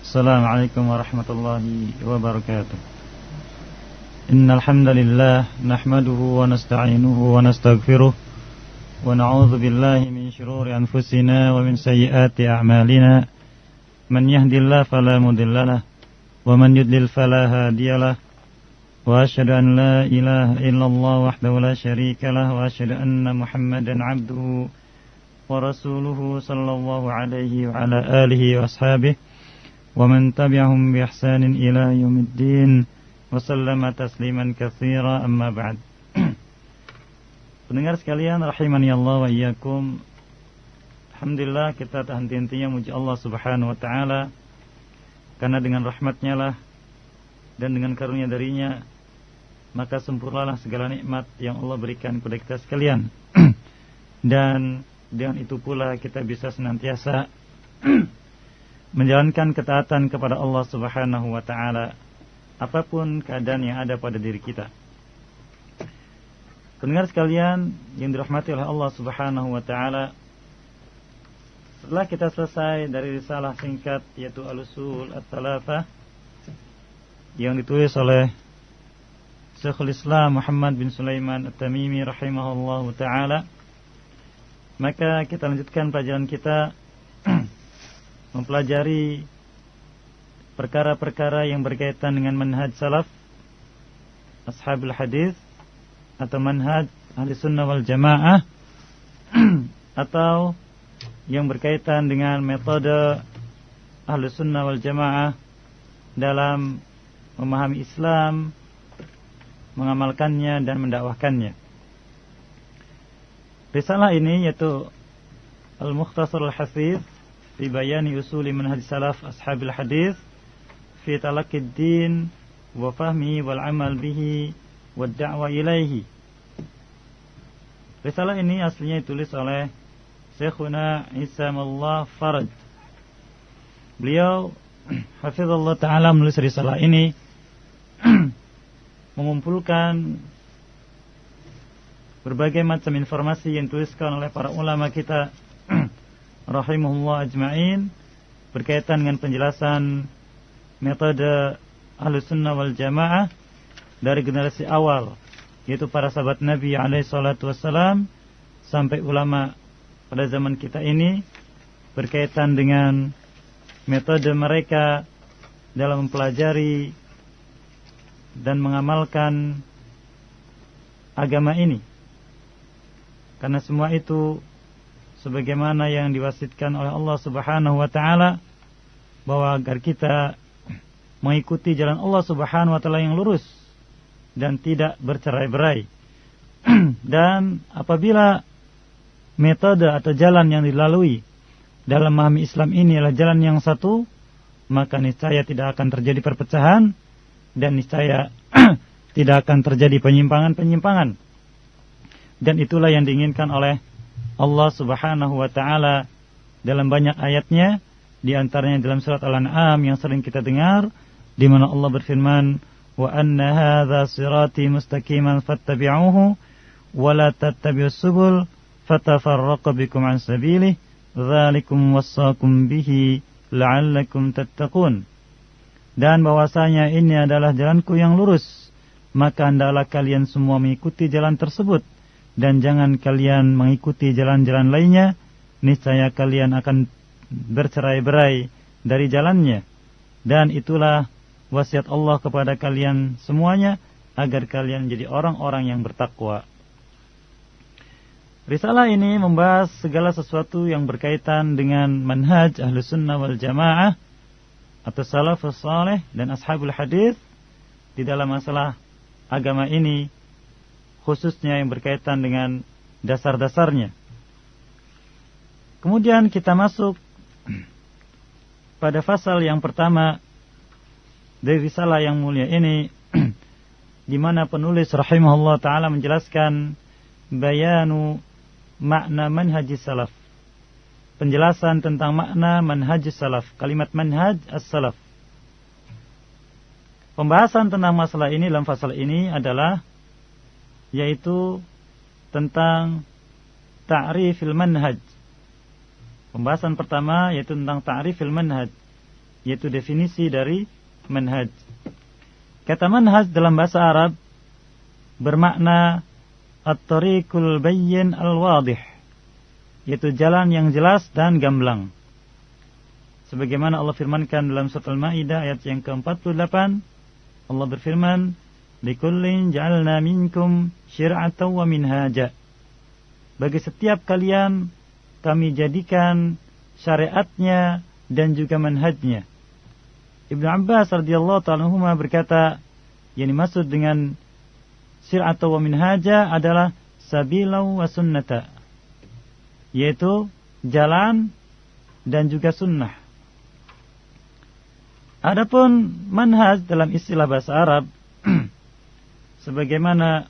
Assalamualaikum warahmatullahi wabarakatuh. Innal hamdalillah nahmaduhu wa nasta'inuhu wa nastaghfiruh wa na'udzu billahi min shururi anfusina wa min sayyiati a'malina. Man yahdihillahu fala mudhillalah wa man yudlil fala hadiyalah. Wa asyhadu an la ilaha illallah wahdahu la syarikalah wa asyhadu anna Muhammadan 'abduhu wa rasuluhu sallallahu alaihi wa ala alihi wa ashabihi wa man tabi'ahum bi ihsanin ila yaumiddin wa sallama tasliman katsira amma ba'd. Pendengar sekalian rahimani Allah wa iyyakum. Alhamdulillah kita tak henti-hentinya muji Allah Subhanahu wa taala, karena dengan rahmat-Nya lah dan dengan karunia darinya maka sempurnalah segala nikmat yang Allah berikan kepada kita sekalian. Dan dengan itu pula kita bisa senantiasa menjalankan ketaatan kepada Allah Subhanahu wa taala apapun keadaan yang ada pada diri kita. Pendengar sekalian yang dirahmati oleh Allah Subhanahu wa taala, setelah kita selesai dari risalah singkat yaitu Al-Usul Ats-Tsalatsah yang ditulis oleh Syekhul Islam Muhammad bin Sulaiman At-Tamimi rahimahullahu taala, maka kita lanjutkan pelajaran kita mempelajari perkara-perkara yang berkaitan dengan manhaj salaf ashabul hadis atau manhaj ahli sunnah wal jamaah atau yang berkaitan dengan metode ahli sunnah wal jamaah dalam memahami Islam, mengamalkannya dan mendakwahkannya. Risalah ini yaitu Al-Mukhtasar Al-Hafidh fi bayani usuli manhaj salaf ashabil hadis fi talaqqid din wa fahmi wal amal bihi wa da'wa ilaihi. Risalah ini aslinya ditulis oleh Syekhuna Isamullah Faraj. Beliau hafizallahu ta'ala menulis risalah ini mengumpulkan berbagai macam informasi yang dituliskan oleh para ulama kita rahimahullah ajma'in berkaitan dengan penjelasan metode Ahlus Sunnah wal Jamaah dari generasi awal, yaitu para sahabat Nabi alaihi salatu wassalam sampai ulama pada zaman kita ini, berkaitan dengan metode mereka dalam mempelajari dan mengamalkan agama ini. Karena semua itu sebagaimana yang diwasitkan oleh Allah Subhanahu wa taala, bahwa agar kita mengikuti jalan Allah Subhanahu wa taala yang lurus dan tidak bercerai-berai. Dan apabila metode atau jalan yang dilalui dalam memahami Islam ini adalah jalan yang satu, maka niscaya tidak akan terjadi perpecahan dan niscaya tidak akan terjadi penyimpangan-penyimpangan. Dan itulah yang diinginkan oleh Allah Subhanahu wa taala dalam banyak ayatnya, di antaranya dalam surat Al-An'am yang sering kita dengar, di mana Allah berfirman, "Wa anna hadza sirati mustaqiman fattabi'uhu wa la tattabi'us subul fatafarraqu bikum 'an sabilihi dzalikum wassaqum bihi la'allakum tattaqun." Dan bahwasanya ini adalah jalanku yang lurus, maka hendaklah kalian semua mengikuti jalan tersebut dan jangan kalian mengikuti jalan-jalan lainnya, niscaya kalian akan bercerai-berai dari jalannya. Dan itulah wasiat Allah kepada kalian semuanya, agar kalian menjadi orang-orang yang bertakwa. Risalah ini membahas segala sesuatu yang berkaitan dengan manhaj Ahlus Sunnah wal Jamaah atau salafus saleh dan ashabul hadis di dalam masalah agama ini, khususnya yang berkaitan dengan dasar-dasarnya. Kemudian kita masuk pada fasal yang pertama dari risalah yang mulia ini, di mana penulis rahimahullah ta'ala menjelaskan bayanu makna manhajis salaf, penjelasan tentang makna manhajis salaf, kalimat manhaj as-salaf. Pembahasan tentang masalah ini dalam fasal ini adalah yaitu tentang ta'rifil manhaj, Pembahasan pertama yaitu tentang ta'rifil manhaj, yaitu definisi dari manhaj. Kata manhaj dalam bahasa Arab bermakna at-tariqul bayyin al-wadih, yaitu jalan yang jelas dan gamblang. Sebagaimana Allah firmankan dalam surat Al-Maidah ayat yang ke-48, Allah berfirman, "Likullin ja'alna minkum syir'atan wa minhaja." Bagi setiap kalian kami jadikan syariatnya dan juga manhajnya. Ibnu Abbas radhiyallahu ta'ala anhuma berkata, yang dimaksud dengan syir'atan wa minhaja adalah sabilan wa sunnata, yaitu jalan dan juga sunnah. Adapun manhaj dalam istilah bahasa Arab sebagaimana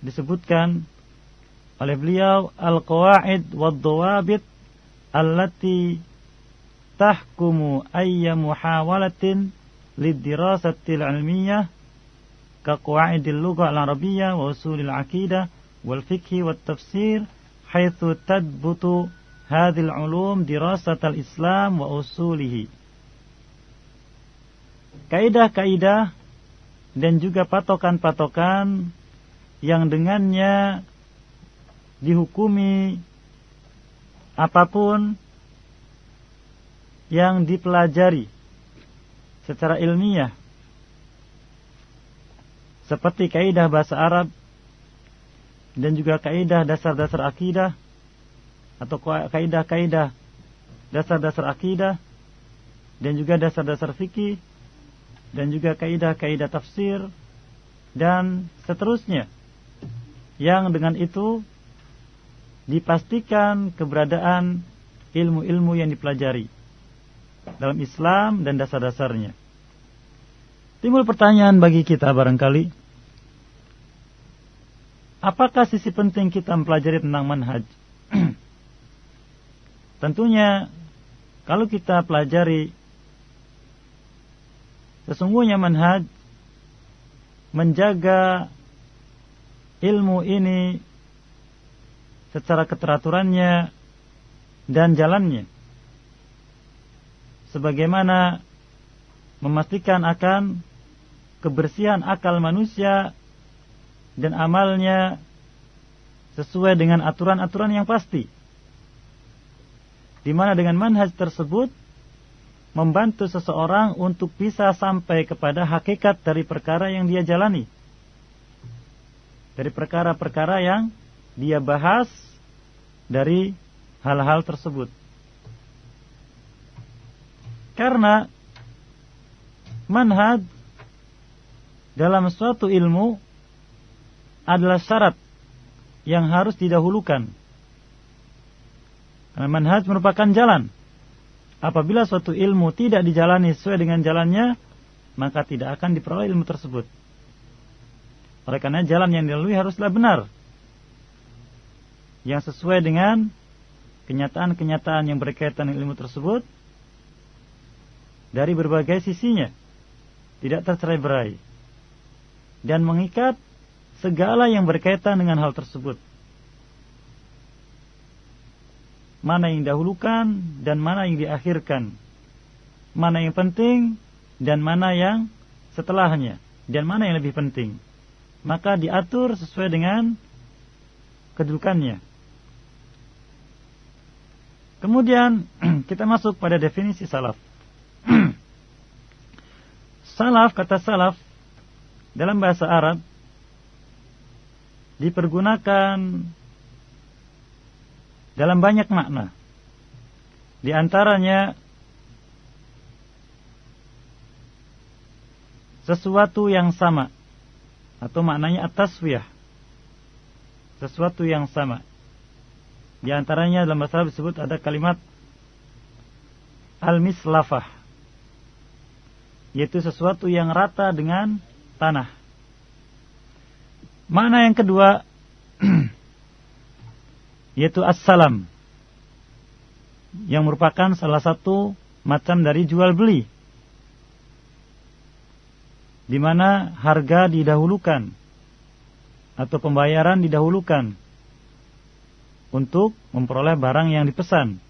disebutkan oleh beliau, al-qawaid wad-dawabit allati tahkumu ayya muhawalatin lid-dirasatil ilmiyah ka qawaidil lughah al-arabiyyah wa usulil aqidah wal fiqh wat tafsir haitsu tadbutu hadhil ulum dirasatal Islam wa usulihi. Kaidah-kaidah dan juga patokan-patokan yang dengannya dihukumi apapun yang dipelajari secara ilmiah, seperti kaidah bahasa Arab dan juga kaidah dasar-dasar akidah atau kaidah-kaidah dasar-dasar akidah dan juga dasar-dasar fikih dan juga kaidah-kaidah tafsir dan seterusnya, yang dengan itu dipastikan keberadaan ilmu-ilmu yang dipelajari dalam Islam dan dasar-dasarnya. Timbul pertanyaan bagi kita barangkali, apakah sisi penting kita mempelajari tentang manhaj? Tentunya kalau kita pelajari, sesungguhnya manhaj menjaga ilmu ini secara keteraturannya dan jalannya, sebagaimana memastikan akan kebersihan akal manusia dan amalnya sesuai dengan aturan-aturan yang pasti, di mana dengan manhaj tersebut membantu seseorang untuk bisa sampai kepada hakikat dari perkara yang dia jalani, dari perkara-perkara yang dia bahas dari hal-hal tersebut. Karena manhaj dalam suatu ilmu adalah syarat yang harus didahulukan. Karena manhaj merupakan jalan. Apabila suatu ilmu tidak dijalani sesuai dengan jalannya, maka tidak akan diperoleh ilmu tersebut. Oleh karena jalan yang dilalui haruslah benar, yang sesuai dengan kenyataan-kenyataan yang berkaitan dengan ilmu tersebut dari berbagai sisinya, tidak tercerai-berai, dan mengikat segala yang berkaitan dengan hal tersebut. Mana yang didahulukan dan mana yang diakhirkan, mana yang penting dan mana yang setelahnya, dan mana yang lebih penting, maka diatur sesuai dengan kedudukannya. Kemudian kita masuk pada definisi salaf. Salaf, kata salaf dalam bahasa Arab dipergunakan dalam banyak makna. Di antaranya sesuatu yang sama, atau maknanya at-taswiyah, sesuatu yang sama. Di antaranya dalam bahasa Arab disebut ada kalimat al-mislafah, yaitu sesuatu yang rata dengan tanah. Makna yang kedua yaitu as-salam, yang merupakan salah satu macam dari jual beli, di mana harga didahulukan atau pembayaran didahulukan untuk memperoleh barang yang dipesan.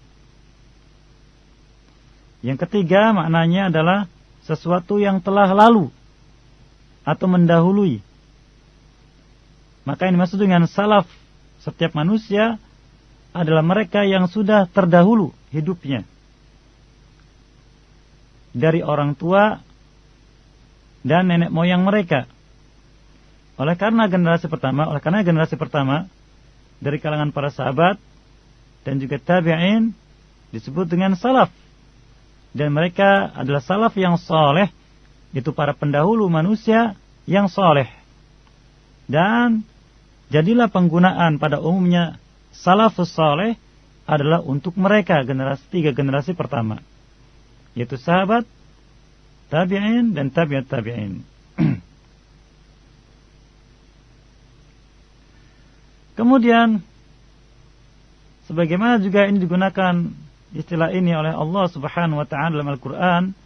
Yang ketiga maknanya adalah sesuatu yang telah lalu atau mendahului. Maka yang dimaksud dengan salaf setiap manusia adalah mereka yang sudah terdahulu hidupnya dari orang tua dan nenek moyang mereka. Oleh karena generasi pertama dari kalangan para sahabat dan juga tabi'in disebut dengan salaf. Dan mereka adalah salaf yang soleh, itu para pendahulu manusia yang soleh. Dan jadilah penggunaan pada umumnya salafus soleh adalah untuk mereka tiga generasi pertama, yaitu sahabat, tabi'in dan tabi'at tabi'in. Kemudian sebagaimana juga ini digunakan istilah ini oleh Allah Subhanahu wa taala dalam Al-Qur'an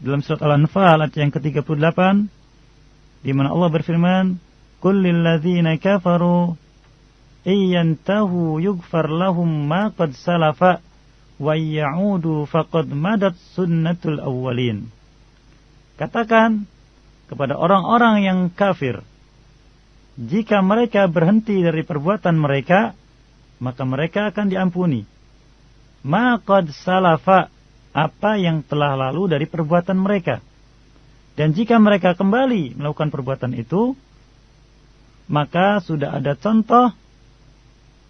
dalam surat Al-Anfal ayat yang ke-38 di mana Allah berfirman, "Qul lil ladzina kafaru iyantahu yughfar lahum ma qad salafa wa ya'udu faqad madat sunnatul awwalin." Katakan kepada orang-orang yang kafir, jika mereka berhenti dari perbuatan mereka, maka mereka akan diampuni. Ma qad salafa, apa yang telah lalu dari perbuatan mereka. Dan jika mereka kembali melakukan perbuatan itu, maka sudah ada contoh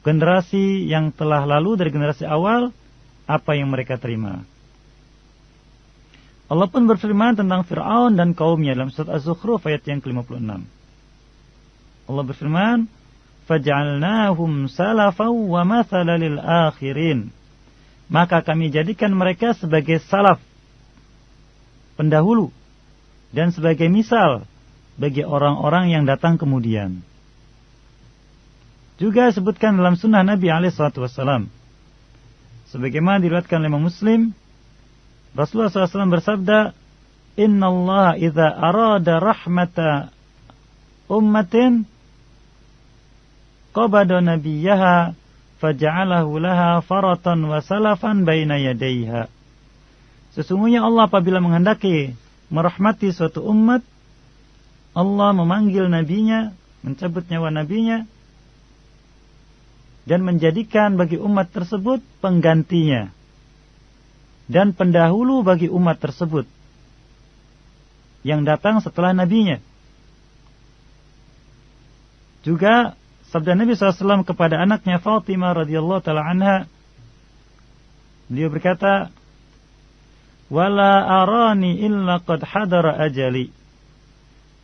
generasi yang telah lalu dari generasi awal, apa yang mereka terima. Allah pun berfirman tentang Fir'aun dan kaumnya dalam surat Az-Zukhruf ayat yang ke-56. Allah berfirman, "Faj'alnahum salafaw wa mathala lil akhirin." Maka kami jadikan mereka sebagai salaf, pendahulu, dan sebagai misal bagi orang-orang yang datang kemudian. Juga disebutkan dalam sunnah Nabi SAW. Sebagaimana diriwayatkan oleh Imam Muslim, Rasulullah SAW bersabda, "Inna Allah idza arada rahmata ummatin qabada nabiyaha faja'alahu laha faratan wa salafan baina yadayha." Sesungguhnya Allah apabila menghendaki merahmati suatu umat, Allah memanggil nabinya, mencabut nyawa nabinya, dan menjadikan bagi umat tersebut penggantinya dan pendahulu bagi umat tersebut yang datang setelah nabinya. Juga sabda Nabi SAW kepada anaknya Fatimah radhiyallahu taala anha, beliau berkata, "Wala arani illa qad hadara ajali."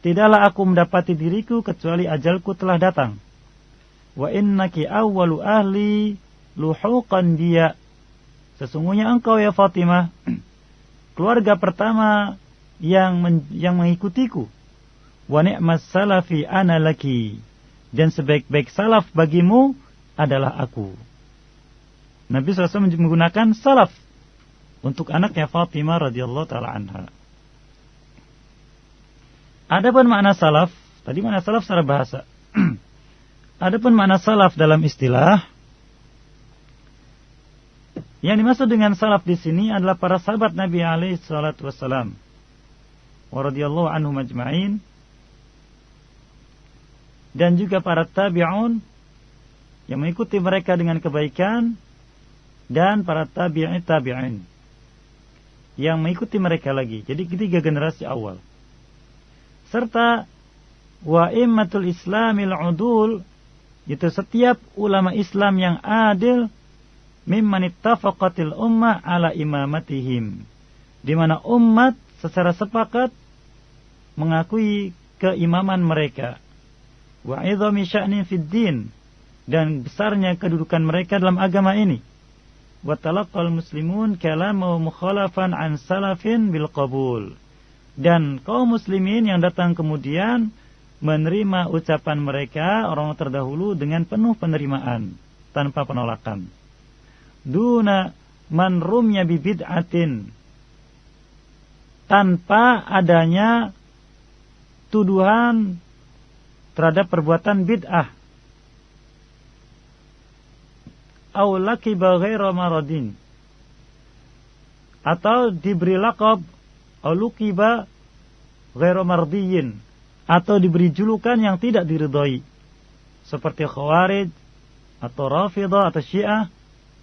Tidaklah aku mendapati diriku kecuali ajalku telah datang. Wa innaki awwalu ahli luhuqan biya. Sesungguhnya engkau ya Fatimah keluarga pertama yang mengikutiku. Wa ni'mas salafi ana laki. Dan sebaik-baik salaf bagimu adalah aku. Nabi SAW menggunakan salaf untuk anaknya Fatimah radhiyallahu taala anha. Adapun makna salaf, tadi makna salaf secara bahasa. Adapun makna salaf dalam istilah, yang dimaksud dengan salaf di sini adalah para sahabat Nabi alaihi salatu wassalam wa radhiyallahu anhum ajma'in, dan juga para tabi'un yang mengikuti mereka dengan kebaikan, dan para tabi'in yang mengikuti mereka lagi. Jadi ketiga generasi awal. Serta wa immatul islamil udul, itu setiap ulama Islam yang adil, mimman ittafaqatil ummah ala imamatihim, di mana umat secara sepakat mengakui keimaman mereka. Wa idhami sya'nin fid din, dan besarnya kedudukan mereka dalam agama ini. Wa talaqqal muslimun kalamu mukhalafan an salafin bil qabul, dan kaum muslimin yang datang kemudian menerima ucapan mereka orang terdahulu dengan penuh penerimaan tanpa penolakan. Duna man rumya bi bid'atin, tanpa adanya tuduhan terhadap perbuatan bid'ah. aw laqiba ghaira maradin, atau diberi laqab aw luqiba ghaira mardiyin, atau diberi julukan yang tidak diridhai, seperti Khawarij atau Rafidah atau Syiah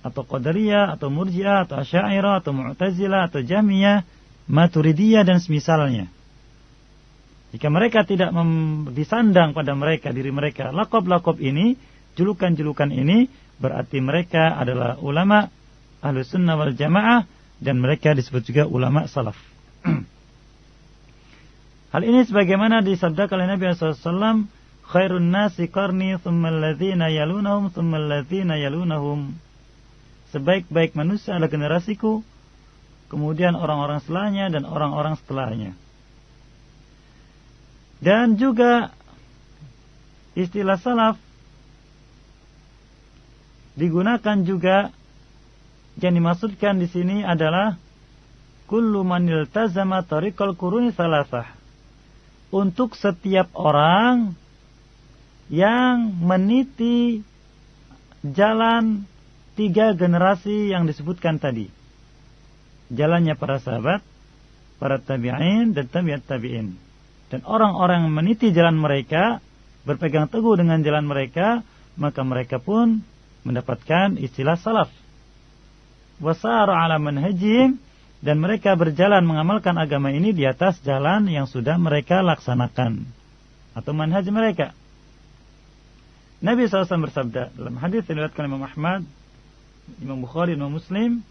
atau Qadariyah atau Murji'ah atau Asy'ariyah atau Mu'tazilah atau Jahmiyah, Maturidiyah dan semisalnya. Jika mereka tidak disandang pada mereka, diri mereka, laqab-laqab ini, julukan-julukan ini, berarti mereka adalah ulama Ahlus Sunnah wal Jamaah, dan mereka disebut juga ulama salaf. Hal ini sebagaimana disabdakan oleh Nabi SAW, khairun nasi qarni thumma alladhina yalunahum thumma alladhina yalunahum. Sebaik-baik manusia adalah generasiku, kemudian orang-orang setelahnya dan orang-orang setelahnya. Dan juga istilah salaf digunakan juga, yang dimaksudkan di sini adalah kullu man iltazama tariqal quruni salasah, untuk setiap orang yang meniti jalan 3 generasi yang disebutkan tadi. Jalannya para sahabat, para tabi'in dan tabi'at tabi'in. Dan orang-orang yang meniti jalan mereka, berpegang teguh dengan jalan mereka, maka mereka pun mendapatkan istilah salaf. Wasara ala manhajim, dan mereka berjalan mengamalkan agama ini di atas jalan yang sudah mereka laksanakan, atau manhaj mereka. Nabi SAW bersabda dalam hadis yang diriwayatkan Imam Ahmad, Imam Bukhari, Imam Muslim,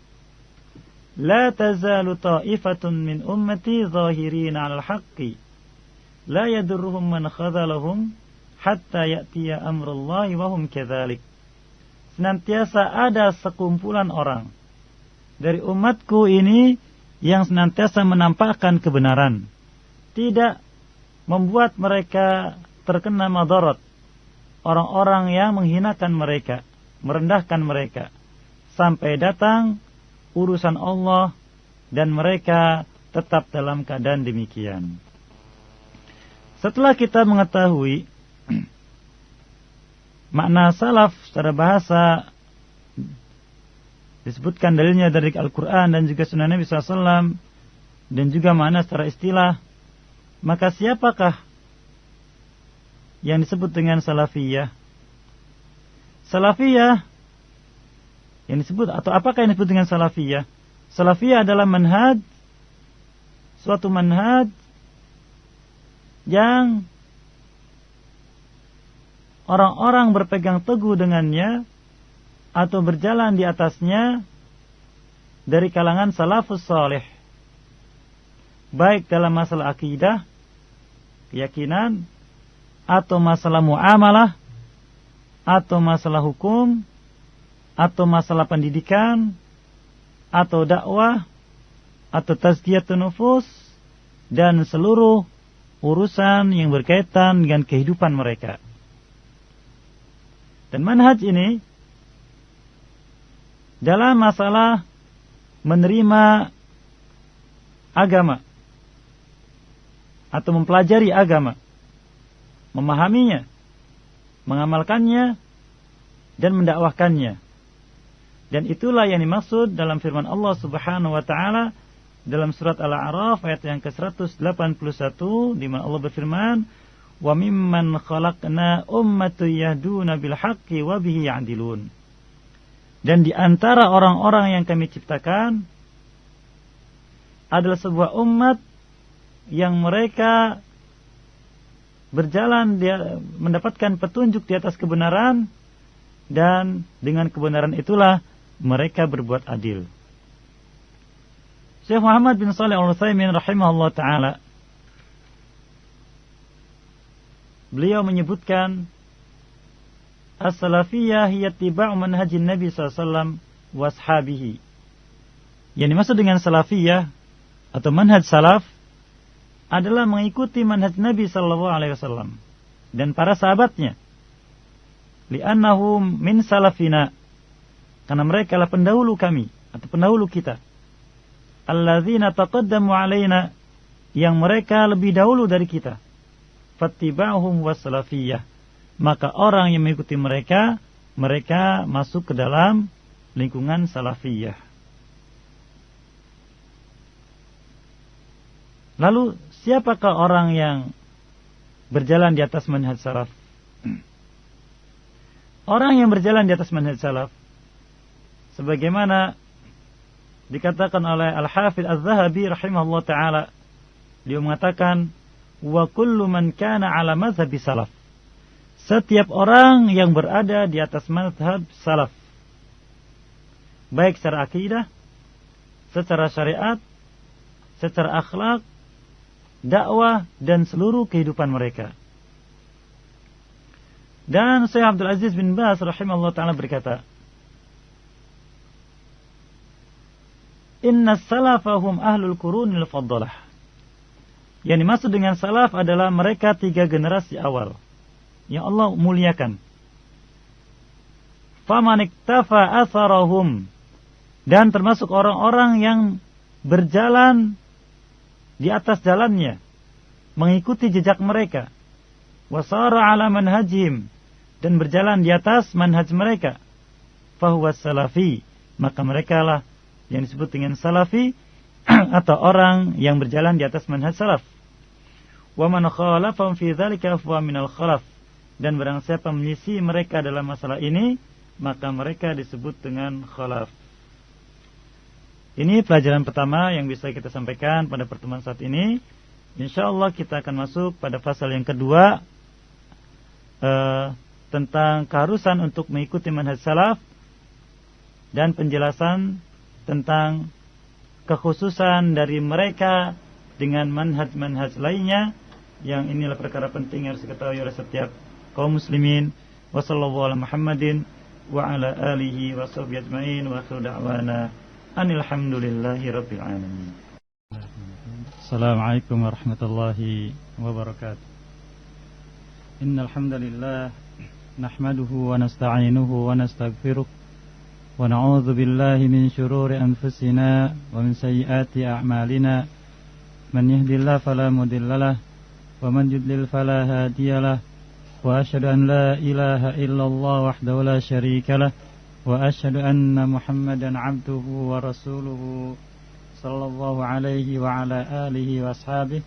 la tazalu ta'ifatun min ummati zahirina 'alal haqqi la yadurruhum man khadhalahum hatta ya'tiya amrullahi wa hum kadzalik. Senantiasa ada sekumpulan orang dari umatku ini yang senantiasa menampakkan kebenaran, tidak membuat mereka terkena madarat, orang-orang yang menghinakan mereka, merendahkan mereka, sampai datang urusan Allah dan mereka tetap dalam keadaan demikian. Setelah kita mengetahui makna salaf secara bahasa, disebutkan dalilnya dari Al-Quran dan juga Sunnah Nabi SAW, dan juga makna secara istilah, maka siapakah yang disebut dengan salafiyah? Salafiyah yang disebut, atau apakah yang disebut dengan salafiyah? Salafiyah adalah manhaj, suatu manhaj yang orang-orang berpegang teguh dengannya atau berjalan di atasnya dari kalangan salafus salih, baik dalam masalah akidah, keyakinan, atau masalah muamalah, atau masalah hukum, atau masalah pendidikan, atau dakwah, atau tazkiyatun nufus, dan seluruh urusan yang berkaitan dengan kehidupan mereka. Dan manhaj ini dalam masalah menerima agama atau mempelajari agama, memahaminya, mengamalkannya, dan mendakwahkannya. Dan itulah yang dimaksud dalam firman Allah Subhanahu wa taala dalam surat Al-A'raf ayat yang ke-181, di mana Allah berfirman, "Wa mimman khalaqna ummatun yahduna bil haqqi wa bihi ya'dilun." Dan di antara orang-orang yang kami ciptakan adalah sebuah umat yang mereka berjalan, dia mendapatkan petunjuk di atas kebenaran, dan dengan kebenaran itulah mereka berbuat adil. Syekh Muhammad bin Shalih Al-Utsaimin rahimahullah ta'ala, beliau menyebutkan as-salafiyah hiya ittiba'u manhajin Nabi SAW wa ashabihi. Yang dimaksud dengan salafiyah atau manhaj salaf adalah mengikuti manhaj Nabi SAW dan para sahabatnya. Li'annahu min salafina, karena mereka adalah pendahulu kami atau pendahulu kita. Alladzina taqaddamu alaina, yang mereka lebih dahulu dari kita. Fattiba'uhum wassalafiyah, maka orang yang mengikuti mereka mereka masuk ke dalam lingkungan salafiyah. Lalu siapakah orang yang berjalan di atas manhaj salaf? Orang yang berjalan di atas manhaj salaf, sebagaimana dikatakan oleh Al-Hafidz Az-Zahabi rahimahullah ta'ala, dia mengatakan, wa kullu man kana ala mazhabi salaf, setiap orang yang berada di atas mazhab salaf, baik secara akidah, secara syariat, secara akhlak, dakwah, dan seluruh kehidupan mereka. Dan Syekh Abdul Aziz bin Baz rahimahullah ta'ala berkata, inna salafahum ahlul qurunil faddalah. Yang dimaksud dengan salaf adalah mereka 3 generasi awal yang Allah muliakan. Faman iktafa atharahum, dan termasuk orang-orang yang berjalan di atas jalannya, mengikuti jejak mereka. Wasara ala manhajihim, dan berjalan di atas manhaj mereka. Fahuwa salafi, maka mereka lah yang disebut dengan salafi atau orang yang berjalan di atas manhaj salaf. Wa man khalafahum fi dzalika fa minal khalaf, dan barang siapa menyisi mereka dalam masalah ini, maka mereka disebut dengan khalaf. Ini pelajaran pertama yang bisa kita sampaikan pada pertemuan saat ini. Insyaallah kita akan masuk pada pasal yang kedua, tentang keharusan untuk mengikuti manhaj salaf dan penjelasan tentang kekhususan dari mereka dengan manhaj-manhaj lainnya, yang inilah perkara penting yang harus diketahui oleh setiap kaum muslimin. Wa sallallahu ala Muhammadin wa ala alihi wa sahbihi ajma'in, wa akhiru da'wana anil hamdulillahi rabbil alamin. Assalamualaikum warahmatullahi wabarakatuh. Innal hamdalillah nahmaduhu wa nasta'inuhu wa nastaghfiruh wa na'udzu billahi min shururi anfusina wa min sayyiati a'malina. Man yahdihillahu fala mudhillalah wa man yudlil fala hadiyalah. Wa asyhadu an la ilaha illallah wahdahu la syarikalah wa asyhadu anna Muhammadan 'abduhu wa rasuluhu sallallahu alaihi wa ala alihi wa ashabihi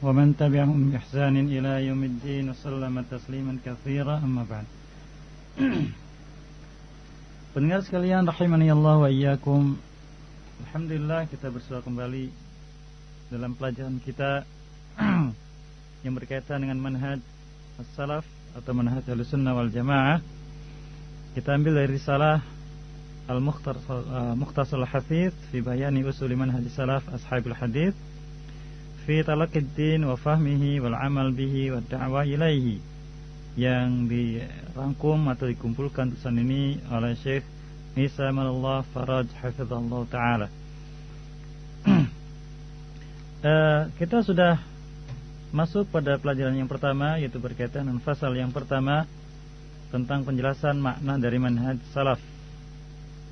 wa man tabi'ahum bi ihsanin ila yaumiddin, sallama tasliman katsiran, amma ba'd. Pendengar sekalian rahimani Allah wa iyyakum. Alhamdulillah, kita bersua kembali dalam pelajaran kita yang berkaitan dengan manhaj as-salaf atau manhaj Ahlussunnah wal Jamaah. Kita ambil dari risalah Al-Mukhtasar al-Hafidz fi bayani usuli manhaj salaf ashabil hadits fi talaqqid din wa fahmihi wal amal bihi wa da'wa ilaihi, yang dirangkum atau dikumpulkan tulisan ini oleh Syekh Isa Manullah Faraj hafizahullah ta'ala. Kita sudah masuk pada pelajaran yang pertama, yaitu berkaitan dengan fasal yang pertama tentang penjelasan makna dari manhaj salaf,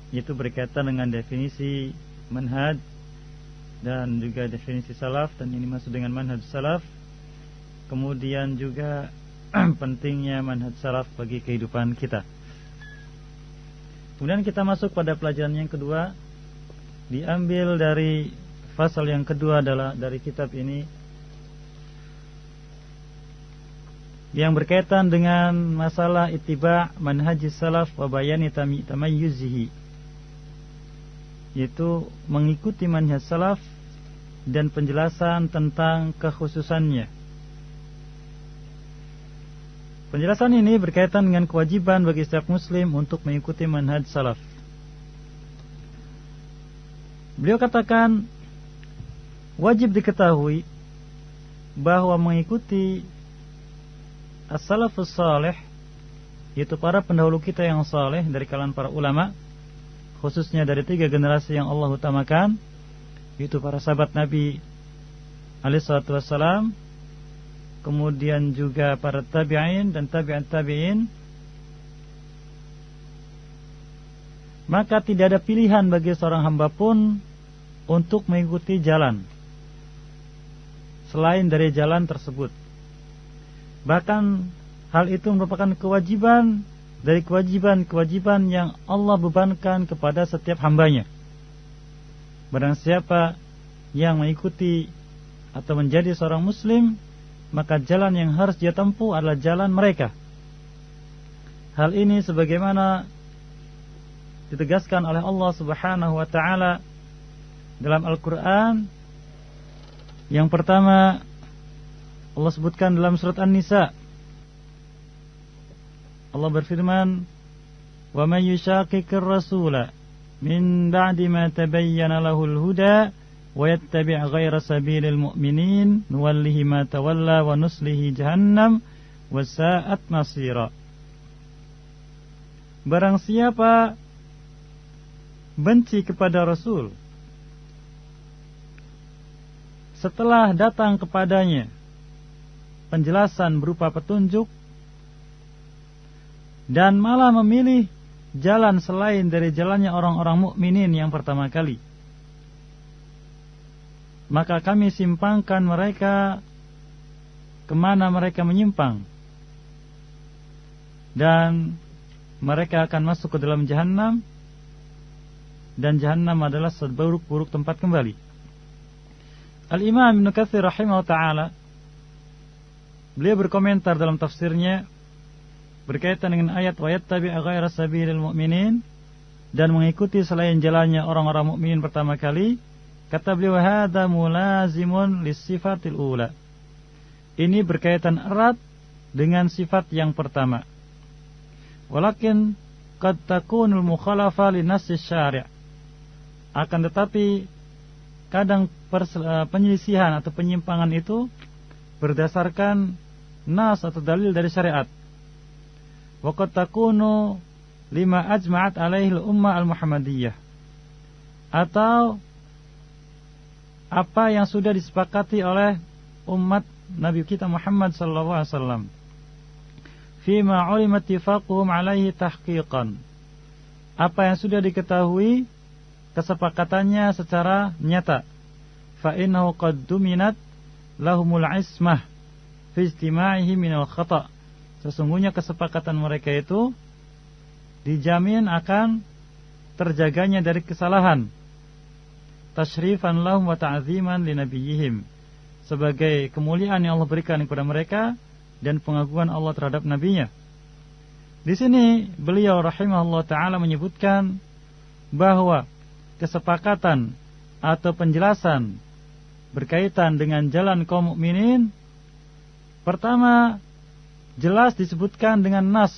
yaitu berkaitan dengan definisi manhaj dan juga definisi salaf, dan ini masuk dengan manhaj salaf. Kemudian juga pentingnya manhaj salaf bagi kehidupan kita. Kemudian kita masuk pada pelajaran yang kedua, diambil dari fasal yang kedua adalah dari kitab ini, yang berkaitan dengan masalah ittiba' manhaj salaf wa bayani tamayyuzihi, yaitu mengikuti manhaj salaf dan penjelasan tentang kekhususannya. Penjelasan ini berkaitan dengan kewajiban bagi setiap muslim untuk mengikuti manhaj salaf. Beliau katakan, wajib diketahui bahwa mengikuti as-salafus salih, yaitu para pendahulu kita yang saleh dari kalangan para ulama, khususnya dari 3 generasi yang Allah utamakan, yaitu para sahabat Nabi alaihissalatu wassalam, kemudian juga para tabi'in dan tabi'in, maka tidak ada pilihan bagi seorang hamba pun untuk mengikuti jalan selain dari jalan tersebut. Bahkan hal itu merupakan kewajiban dari kewajiban-kewajiban yang Allah bebankan kepada setiap hambanya. Barang siapa yang mengikuti atau menjadi seorang muslim, maka jalan yang harus dia tempuh adalah jalan mereka. Hal ini sebagaimana ditegaskan oleh Allah Subhanahu wa taala dalam Al-Qur'an. Yang pertama Allah sebutkan dalam surat An-Nisa. Allah berfirman, "Wa may yushaqiqir rasula min ba'di ma tabayyana lahul huda wa yattabi' ghayra sabilil mu'minin nuwallihi ma tawalla wa nuslihi jahannam wa sa'at masira." Barang siapa benci kepada Rasul setelah datang kepadanya penjelasan berupa petunjuk dan malah memilih jalan selain dari jalannya orang-orang mukminin yang pertama kali, maka kami simpangkan mereka kemana mereka menyimpang, dan mereka akan masuk ke dalam Jahannam, dan Jahannam adalah seburuk-buruk tempat kembali. Al-Imam Ibnu Katsir rahimahullah ta'ala, beliau berkomentar dalam tafsirnya berkaitan dengan ayat wa yattabi' ghayra sabilil mu'minin, dan mengikuti selain jalannya orang-orang mukminin pertama kali. Kata beliau, hadza mulazimun lis-sifatil ula. Ini berkaitan erat dengan sifat yang pertama. Walakin qad takunul mukhalafa li nassis syari'. Akan tetapi kadang penyelisihan atau penyimpangan itu berdasarkan nas atau dalil dari syariat. Wa qad takunu lima ajma'at alaihi al-ummah al-muhammadiyah, atau apa yang sudah disepakati oleh umat Nabi kita Muhammad sallallahu alaihi wasallam, fima ulima ittifaquhum alaihi tahqiqan, apa yang sudah diketahui kesepakatannya secara nyata. Fa innahu qad duminat lahumul ismah fi istima'ihi minal khata'. Sesungguhnya kesepakatan mereka itu dijamin akan terjaganya dari kesalahan. Tashrifan lahum wa ta'ziman li nabiyihim, sebagai kemuliaan yang Allah berikan kepada mereka dan pengagungan Allah terhadap nabinya. Di sini beliau rahimahullah ta'ala menyebutkan bahwa kesepakatan atau penjelasan berkaitan dengan jalan kaum mukminin, pertama jelas disebutkan dengan nas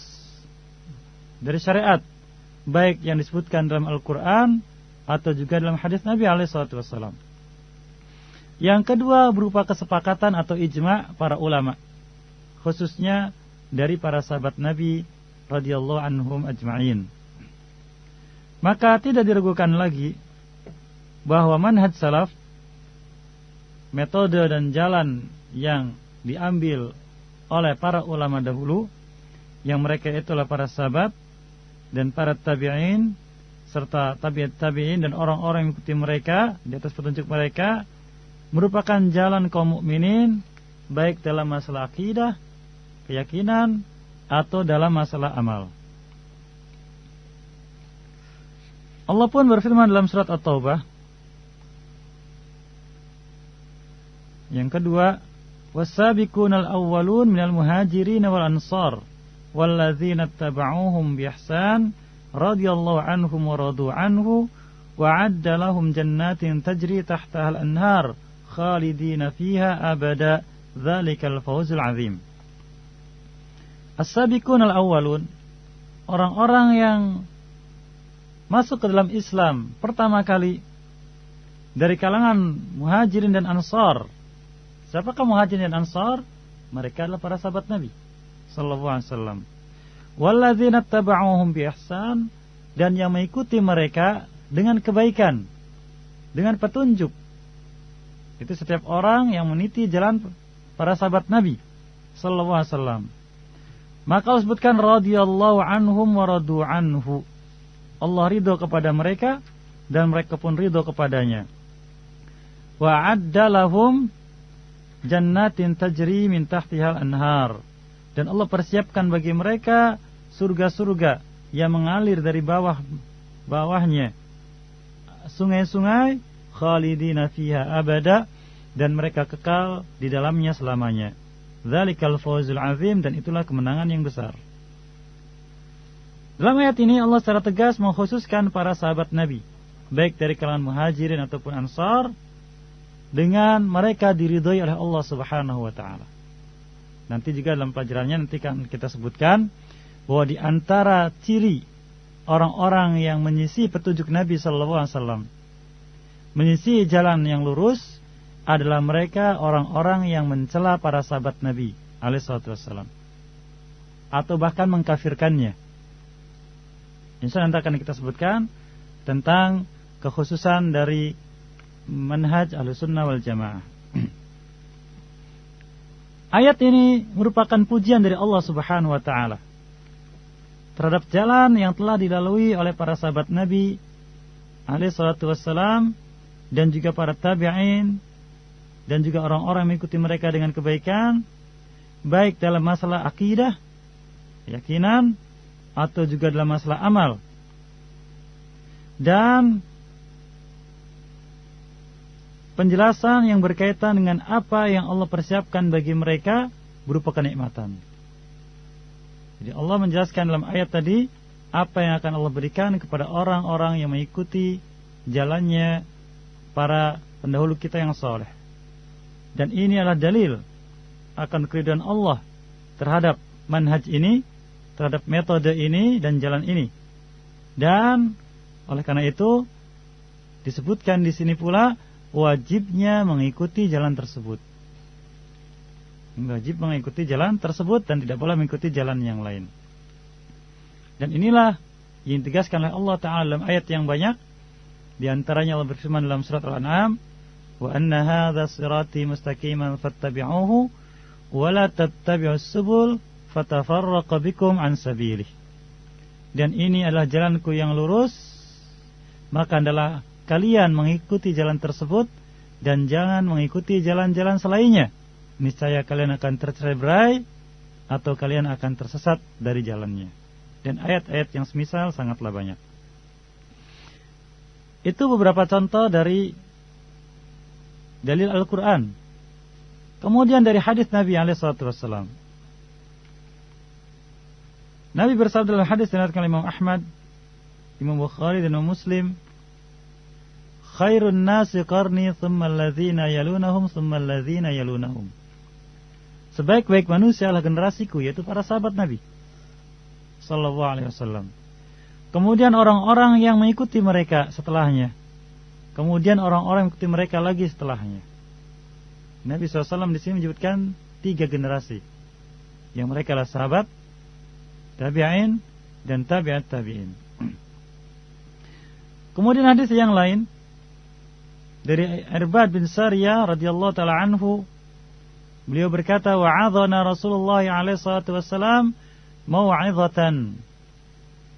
dari syariat, baik yang disebutkan dalam Al-Quran atau juga dalam hadis Nabi SAW. Yang kedua berupa kesepakatan atau ijma' para ulama, khususnya dari para sahabat Nabi radhiyallahu anhum ajma'in. Maka tidak diragukan lagi bahwa manhaj salaf, metode dan jalan yang diambil oleh para ulama dahulu, yang mereka itulah para sahabat dan para tabi'in serta tabi'in dan orang-orang yang mengikuti mereka di atas petunjuk mereka, merupakan jalan kaum mukminin baik dalam masalah akidah, keyakinan, atau dalam masalah amal. Allah pun berfirman dalam surat At-Taubah yang kedua, was-sabiqunal awwalun minal muhajirin wal ansar walladzina ittaba'uuhum biihsan radhiyallahu anhum wa radu anhu wa 'adda lahum jannatin tajri tahtaha al-anhar khalidina fiha abada dzalikal fawzul 'azim. As-sabiqunal awwalun, orang-orang yang masuk ke dalam Islam pertama kali dari kalangan muhajirin dan ansar. Siapakah muhajirin dan ansar? Mereka adalah para sahabat Nabi sallallahu alaihi wasallam. Walladzina tabauhum bi ihsan, dan yang mengikuti mereka dengan kebaikan, dengan petunjuk. Itu setiap orang yang meniti jalan para sahabat Nabi sallallahu alaihi wasallam. Maka Allah sebutkan radhiyallahu anhum wa radu anhu. Allah ridho kepada mereka dan mereka pun ridho kepadanya. Wa 'adda lahum jannatin tajri min tahtihal anhar, dan Allah persiapkan bagi mereka surga-surga yang mengalir dari bawahnya sungai-sungai, khalidina fiha abada, dan mereka kekal di dalamnya selamanya. Dzalikal fawzul azim, dan itulah kemenangan yang besar. Dalam ayat ini Allah secara tegas mengkhususkan para sahabat Nabi, baik dari kalangan muhajirin ataupun ansar, dengan mereka diridhoi oleh Allah Subhanahu wa taala. Nanti juga dalam pelajarannya nanti kan kita sebutkan bahwa di antara ciri orang-orang yang menyisi petunjuk Nabi sallallahu alaihi wasallam, menyisi jalan yang lurus, adalah mereka orang-orang yang mencela para sahabat Nabi alaihi wasallam atau bahkan mengkafirkannya. Insyaallah nanti akan kita sebutkan tentang kekhususan dari manhaj Ahlussunnah wal Jamaah. Ayat ini merupakan pujian dari Allah Subhanahu wa taala terhadap jalan yang telah dilalui oleh para sahabat Nabi alaihi salatu wassalam, dan juga para tabi'in, dan juga orang-orang yang mengikuti mereka dengan kebaikan, baik dalam masalah akidah, keyakinan, atau juga dalam masalah amal. Dan penjelasan yang berkaitan dengan apa yang Allah persiapkan bagi mereka berupa kenikmatan. Jadi Allah menjelaskan dalam ayat tadi apa yang akan Allah berikan kepada orang-orang yang mengikuti jalannya para pendahulu kita yang soleh. Dan ini adalah dalil akan keridhaan Allah terhadap manhaj ini, terhadap metode ini dan jalan ini. Dan oleh karena itu disebutkan di sini pula wajibnya mengikuti jalan tersebut. Wajib mengikuti jalan tersebut dan tidak boleh mengikuti jalan yang lain. Dan inilah yang ditegaskan oleh Allah Ta'ala dalam ayat yang banyak. Di antaranya Allah berfirman dalam surat Al-An'am, wa anna hadza sirati mustaqiman fattabi'uhu wa la tattabi'us subul fatafarraqa bikum an sabilih. Dan ini adalah jalanku yang lurus, maka adalah kalian mengikuti jalan tersebut dan jangan mengikuti jalan-jalan selainnya. Niscaya kalian akan tercerai-berai atau kalian akan tersesat dari jalannya. Dan ayat-ayat yang semisal sangatlah banyak. Itu beberapa contoh dari dalil Al-Quran. Kemudian dari hadis Nabi SAW. Nabi bersabda dalam hadis diriwayatkan Imam Ahmad, Imam Bukhari dan Imam Muslim, khairun nasi qarni thumma alladzina yalunahum thumma alladzina yalunahum. Sebaik-baik manusia adalah generasiku, yaitu para sahabat Nabi sallallahu alaihi wasallam. Kemudian orang-orang yang mengikuti mereka setelahnya. Kemudian orang-orang yang mengikuti mereka lagi setelahnya. Nabi SAW di sini menyebutkan 3 generasi, yang mereka adalah sahabat, tabi'in, dan tabi'at tabi'in. Kemudian hadis yang lain dari Irbad bin Sariyah radhiyallahu taala anhu, beliau berkata, wa'adhana Rasulullah alaihi salatu wassalam mau'izatan.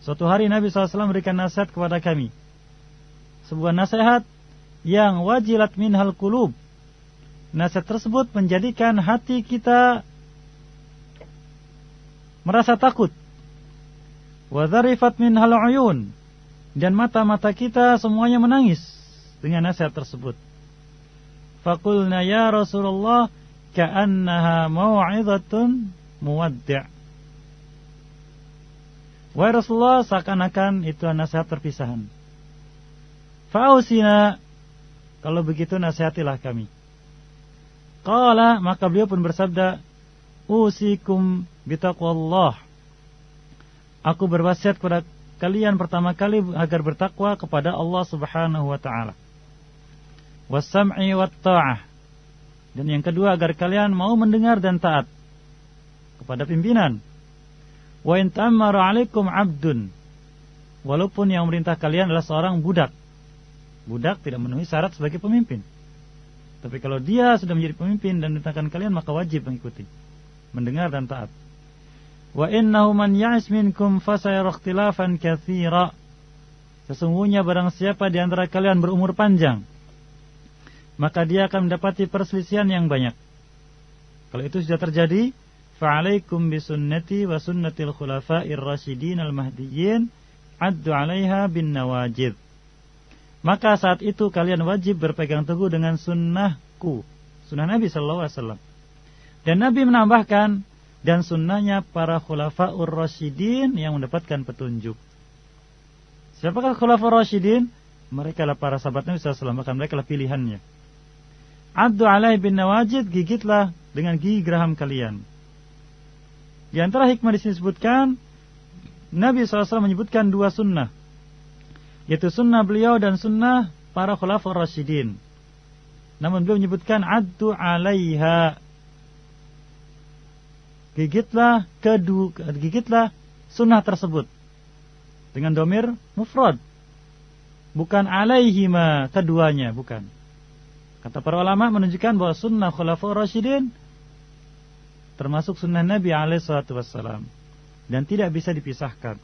Suatu hari Nabi SAW memberikan nasihat kepada kami, sebuah nasihat yang wajilat minhal qulub. Nasihat tersebut menjadikan hati kita merasa takut. Wa dzarifat minhal uyun, dan mata-mata kita semuanya menangis dengan nasihat tersebut. Faqulna ya Rasulullah ka'annaha mau'izatun muwaddi'. Wahai Rasulullah, seakan-akan itu nasihat perpisahan. Fa'usina, kalau begitu nasihatilah kami. Qala, maka beliau pun bersabda, usikum bitaqwallah. Aku berwasiat kepada kalian pertama kali agar bertakwa kepada Allah Subhanahu wa taala. Was-sam'i wat-ta'ah. Dan yang kedua, agar kalian mau mendengar dan taat kepada pimpinan. Wa in ta'ammara 'alaikum 'abdun. Walaupun yang memerintah kalian adalah seorang budak. Budak tidak memenuhi syarat sebagai pemimpin. Tapi kalau dia sudah menjadi pemimpin dan memerintahkan kalian, maka wajib mengikuti, mendengar dan taat. Wa innahu man ya'ish minkum fasayara ikhtilafan katsira. Sesungguhnya barang siapa di antara kalian berumur panjang, maka dia akan mendapati perselisihan yang banyak. Kalau itu sudah terjadi, fa'alaikum bisunnati wa sunnatil khulafa'ir rasyidin al-mahdiyyin addu 'alaiha bin nawajid. Maka saat itu kalian wajib berpegang teguh dengan sunnahku, sunnah Nabi sallallahu alaihi wasallam. Dan Nabi menambahkan, dan sunnahnya para khulafa'ur rasyidin yang mendapatkan petunjuk. Siapakah khulafa'ur rasyidin? Mereka lah para sahabat Nabi sallallahu alaihi wasallam, maka mereka lah pilihannya. Addu 'alaihi bin nawajid, gigitlah dengan gigi geraham kalian. Di antara hikmah di sini disebutkan, Nabi SAW menyebutkan dua sunnah, yaitu sunnah beliau dan sunnah para khulafa'ur rasyidin. Namun beliau menyebutkan addu 'alaiha, gigitlah sunnah tersebut dengan domir mufrad, bukan alaihima keduanya, bukan. Kata para ulama menunjukkan bahwa sunnah khulafa'ur rasyidin termasuk sunnah Nabi alaihi salatu wassalam dan tidak bisa dipisahkan.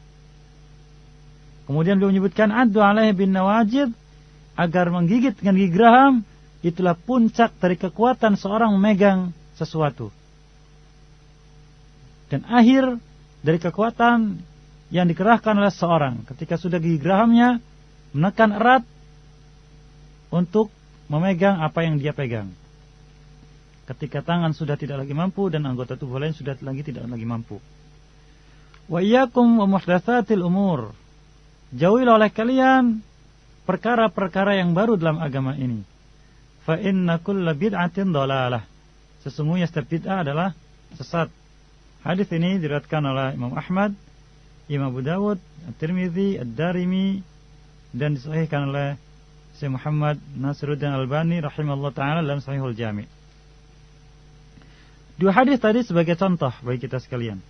Kemudian beliau menyebutkan addu 'alaihi bin nawajid, agar menggigit dengan gigi geraham itulah puncak dari kekuatan seorang memegang sesuatu. Dan akhir dari kekuatan yang dikerahkan oleh seorang ketika sudah gigi gerahamnya menekan erat untuk memegang apa yang dia pegang. Ketika tangan sudah tidak lagi mampu dan anggota tubuh lain sudah tidak lagi mampu. Wa iyyakum wa muhdatsatil umur. Jauhilah oleh kalian perkara-perkara yang baru dalam agama ini. Fa inna kulla bid'atin dhalalah. Sesungguhnya setiap bid'ah adalah sesat. Hadis ini diriwayatkan oleh Imam Ahmad, Imam Abu Dawud, At-Tirmidzi, Ad-Darimi, dan disahihkan oleh Syekh Muhammad Nasiruddin Albani rahimahullah ta'ala dalam Sahihul Jami'. Dua hadis tadi sebagai contoh bagi kita sekalian,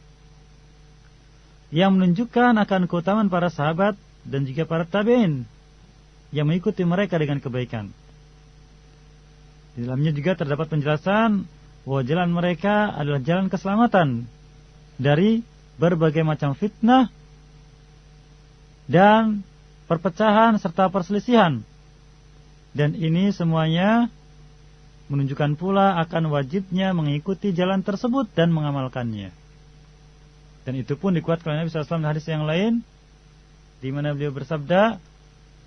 yang menunjukkan akan keutamaan para sahabat dan juga para tabi'in yang mengikuti mereka dengan kebaikan. Di dalamnya juga terdapat penjelasan bahwa jalan mereka adalah jalan keselamatan dari berbagai macam fitnah dan perpecahan serta perselisihan. Dan ini semuanya menunjukkan pula akan wajibnya mengikuti jalan tersebut dan mengamalkannya. Dan itu pun dikuatkan oleh Nabi SAW di hadis yang lain, di mana beliau bersabda,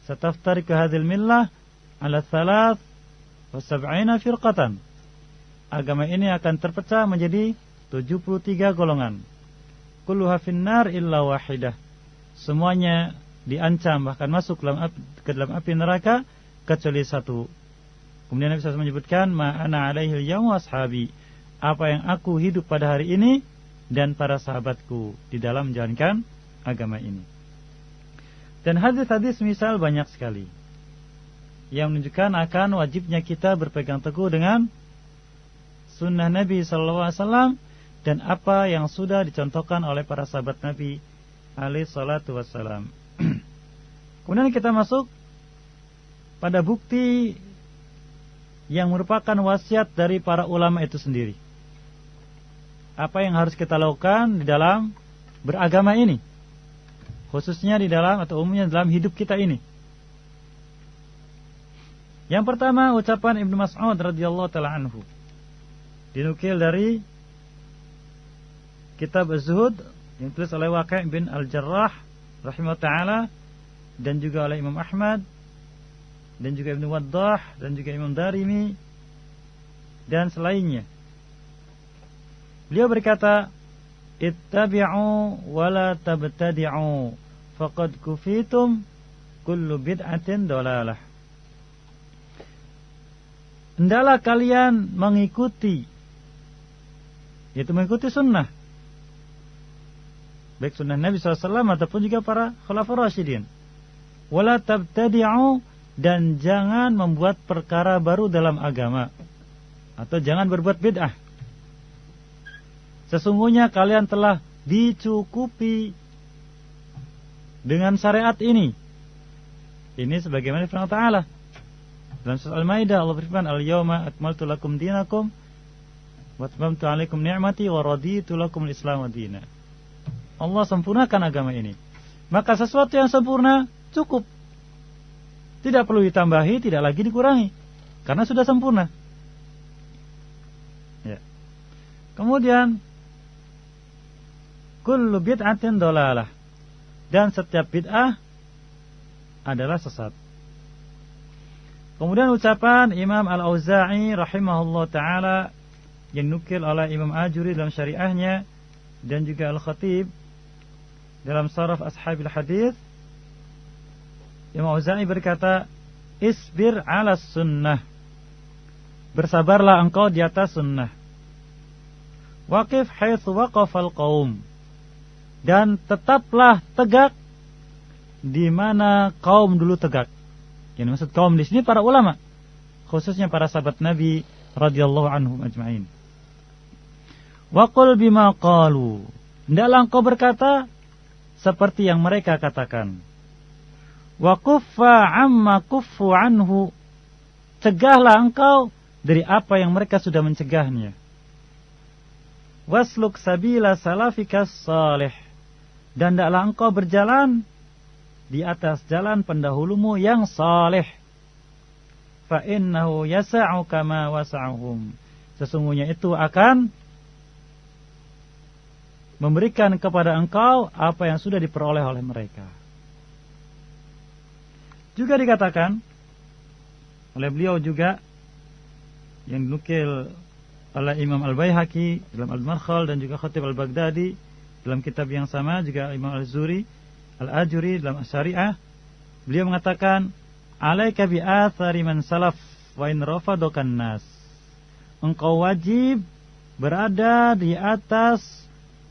"Sataftariqu hadhil millah ala 73 firqatan." Agama ini akan terpecah menjadi 73 golongan. Kulluha finnar illa wahidah. Semuanya diancam bahkan masuk ke dalam api neraka kecuali satu. Kemudian Nabi SAW menyebutkan, ma ana alaihi al-yawm washabi. Apa yang aku hidup pada hari ini dan para sahabatku di dalam menjalankan agama ini. Dan hadis-hadis misal banyak sekali yang menunjukkan akan wajibnya kita berpegang teguh dengan sunnah Nabi SAW dan apa yang sudah dicontohkan oleh para sahabat Nabi alaihi salatu wassalam. Kemudian kita masuk pada bukti yang merupakan wasiat dari para ulama itu sendiri. Apa yang harus kita lakukan di dalam beragama ini, khususnya di dalam atau umumnya dalam hidup kita ini. Yang pertama, ucapan Ibnu Mas'ud radhiyallahu taala anhu, dinukil dari kitab Az-Zuhud yang ditulis oleh Waqi' bin Al-Jarrah rahimahullah ta'ala, dan juga oleh Imam Ahmad, dan juga Ibnu Waddah, dan juga Imam Darimi, dan selainnya. Beliau berkata, ittabi'u wa la tabtadi'u faqad kufitum kullu bid'atin dalalah. Hendaklah kalian mengikuti, yaitu mengikuti sunnah, baik sunnah Nabi SAW ataupun juga para khulafa'ur rasyidin. Wala tabtadi'u, dan jangan membuat perkara baru dalam agama, atau jangan berbuat bid'ah. Sesungguhnya kalian telah dicukupi dengan syariat ini. Ini sebagaimana firman Ta'ala dalam surah Al-Maidah, Allah berfirman, "Al-yawma akmaltu lakum dinakum wa atmamtu 'alaikum ni'mati wa raditu lakum al-Islam madina." Allah sempurnakan agama ini. Maka sesuatu yang sempurna cukup. Tidak perlu ditambahi, tidak lagi dikurangi, karena sudah sempurna. Ya. Kemudian kullu bid'atin dolalah, dan setiap bid'ah adalah sesat. Kemudian ucapan Imam Al-Auza'i rahimahullah ta'ala yang nukil oleh Imam Ajuri dalam syariahnya, dan juga Al-Khatib dalam Saraf Ashabil Hadith. Imam Auza'i berkata, isbir ala sunnah, bersabarlah engkau di atas sunnah. Waqif haitsu waqafal qaum, dan tetaplah tegak di mana kaum dulu tegak. Yang maksud kaum di sini para ulama, khususnya para sahabat Nabi radhiyallahu anhum ajma'in. Wa qul bima qalu, hendaklah engkau berkata seperti yang mereka katakan. Wa kuffa amma kuffu anhu, cegahlah engkau dari apa yang mereka sudah mencegahnya. Wasluk sabila salafika salih, dan hendaklah engkau berjalan di atas jalan pendahulumu yang saleh. Fa innahu yasa'u kama wasa'uhum, sesungguhnya itu akan memberikan kepada engkau apa yang sudah diperoleh oleh mereka. Juga dikatakan oleh beliau juga yang dinukil oleh Imam Al-Baihaqi dalam Al-Markhal, dan juga Khatib Al-Baghdadi dalam kitab yang sama, juga Imam Al-Zuri Al-Ajuri dalam Syariah, beliau mengatakan, alaika bi athari man salaf wa in rafadokan nas, engkau wajib berada di atas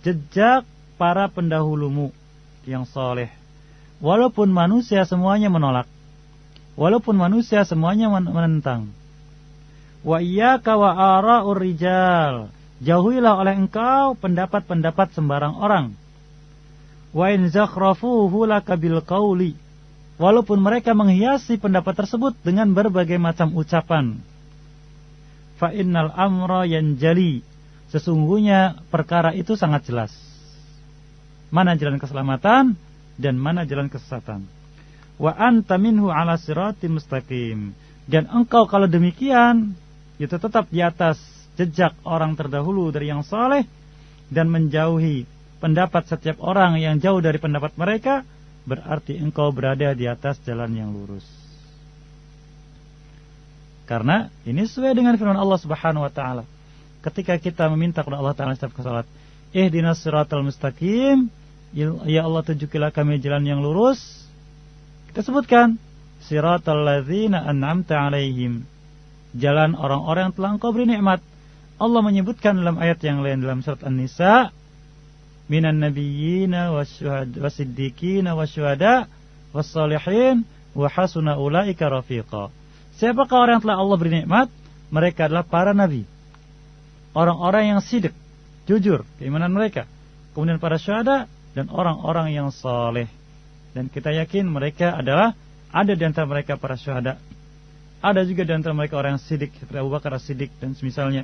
jejak para pendahulumu yang saleh, walaupun manusia semuanya menolak, walaupun manusia semuanya menentang. Wa iyyaka wa ara'ur rijal, jauhilah oleh engkau pendapat-pendapat sembarang orang. Wa in zakhrafuhu laka bil qauli, walaupun mereka menghiasi pendapat tersebut dengan berbagai macam ucapan. Fa innal amra yanjali, sesungguhnya perkara itu sangat jelas, mana jalan keselamatan dan mana jalan kesesatan. Wa anta minhu ala siratim mustaqim, dan engkau kalau demikian itu tetap di atas jejak orang terdahulu dari yang saleh, dan menjauhi pendapat setiap orang yang jauh dari pendapat mereka, berarti engkau berada di atas jalan yang lurus. Karena ini sesuai dengan firman Allah Subhanahu wa taala. Ketika kita meminta kepada Allah Taala setiap salat, ihdinas siratal mustaqim, ya Allah tunjukilah kami jalan yang lurus. Kita sebutkan siratal ladzina an'amta alaihim, jalan orang-orang yang telah engkau beri nikmat. Allah menyebutkan dalam ayat yang lain dalam surat An-Nisa, minan nabiyyina wasiddiqina wasyuhada wassalihin wa hasuna ulaika rafiqa. Siapakah orang yang telah Allah beri nikmat? Mereka adalah para nabi, orang-orang yang sidik, jujur keimanan mereka, kemudian para syuhada dan orang-orang yang saleh. Dan kita yakin mereka adalah, ada di antara mereka para syuhada, ada juga di antara mereka orang yang sidik seperti Abu Bakar As-Siddiq dan semisalnya.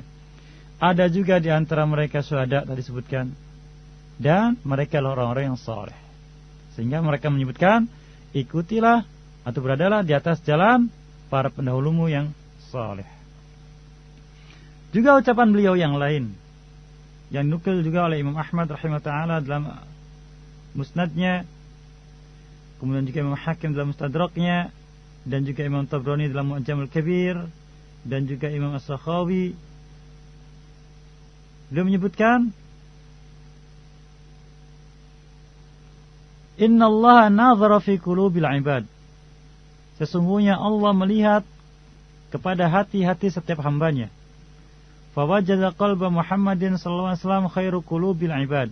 Ada juga di antara mereka syuhada tadi disebutkan, dan mereka adalah orang-orang yang saleh. Sehingga mereka menyebutkan, ikutilah atau beradalah di atas jalan para pendahulumu yang saleh. Juga ucapan beliau yang lain yang nukil juga oleh Imam Ahmad rahimahullah ta'ala dalam musnadnya, kemudian juga Imam Hakim dalam mustadraknya, dan juga Imam Tabrani dalam Mu'jamul Kabir, dan juga Imam As-Sakhawi. Beliau menyebutkan, innallaha nazara fi qulubil ibad, sesungguhnya Allah melihat kepada hati-hati setiap hambanya. Fawajada qalba Muhammadin sallallahu alaihi wasallam khairu qulubil ibad,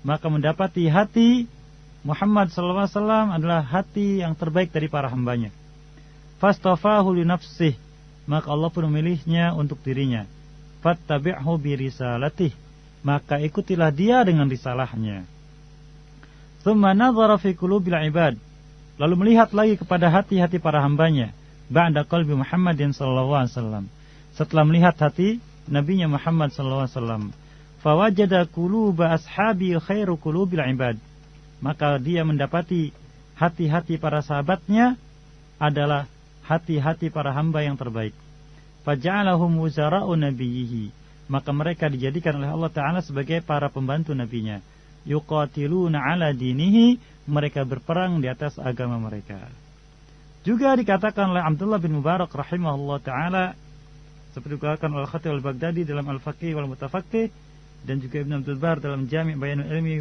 maka mendapati hati Muhammad sallallahu alaihi wasallam adalah hati yang terbaik dari para hambanya. Fastafahu li nafsih, maka Allah pun memilihnya untuk dirinya. Fattabi'hu bi risalatih, maka ikutilah dia dengan risalahnya. Tsumma nazara fi qulubil ibad, lalu melihat lagi kepada hati-hati para hambanya. Ba'da qalbi Muhammadin sallallahu alaihi wasallam, setelah melihat hati nabinya Muhammad sallallahu alaihi wasallam. Fawajada quluba ashabi khairu qulubil ibad, maka dia mendapati hati-hati para sahabatnya adalah hati-hati para hamba yang terbaik. Faja'alahum wuzara'u nabiyhi, maka mereka dijadikan oleh Allah Ta'ala sebagai para pembantu nabinya. yuqatiluna ala dinihi, mereka berperang di atas agama mereka. Juga dikatakan oleh Abdullah bin Mubarak rahimahullah ta'ala, seperti dikatakan oleh Khatib al-Baghdadi dalam Al-Faqih wal Mutafaqih, dan juga Ibn Abdul Bar dalam Jami' Bayanul Ilmi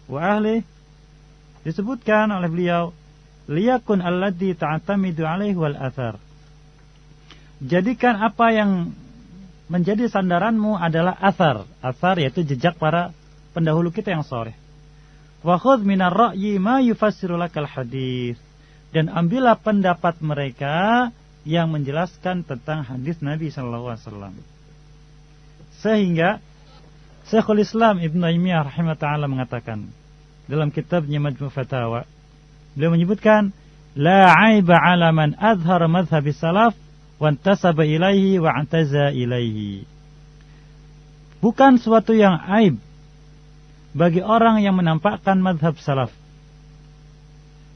wa Ahli, disebutkan oleh beliau, liyakun alladhi ta'tamidu alaihi wal athar. Jadikan apa yang menjadi sandaranmu adalah athar. Athar yaitu jejak para pendahulu kita yang saleh. Wa khudh minar ra'yi ma yufassiru lakal hadis. Dan ambillah pendapat mereka yang menjelaskan tentang hadis Nabi sallallahu alaihi wasallam. Sehingga Syekhul Islam Ibnu Taimiyah rahimahullah taala mengatakan dalam kitabnya Majmu' Fatawa, beliau menyebutkan la 'aiba 'ala man azhara madhhabis salaf wa intasaba ilaihi wa antaza ilaihi. Bukan suatu yang aib bagi orang yang menampakkan madhab salaf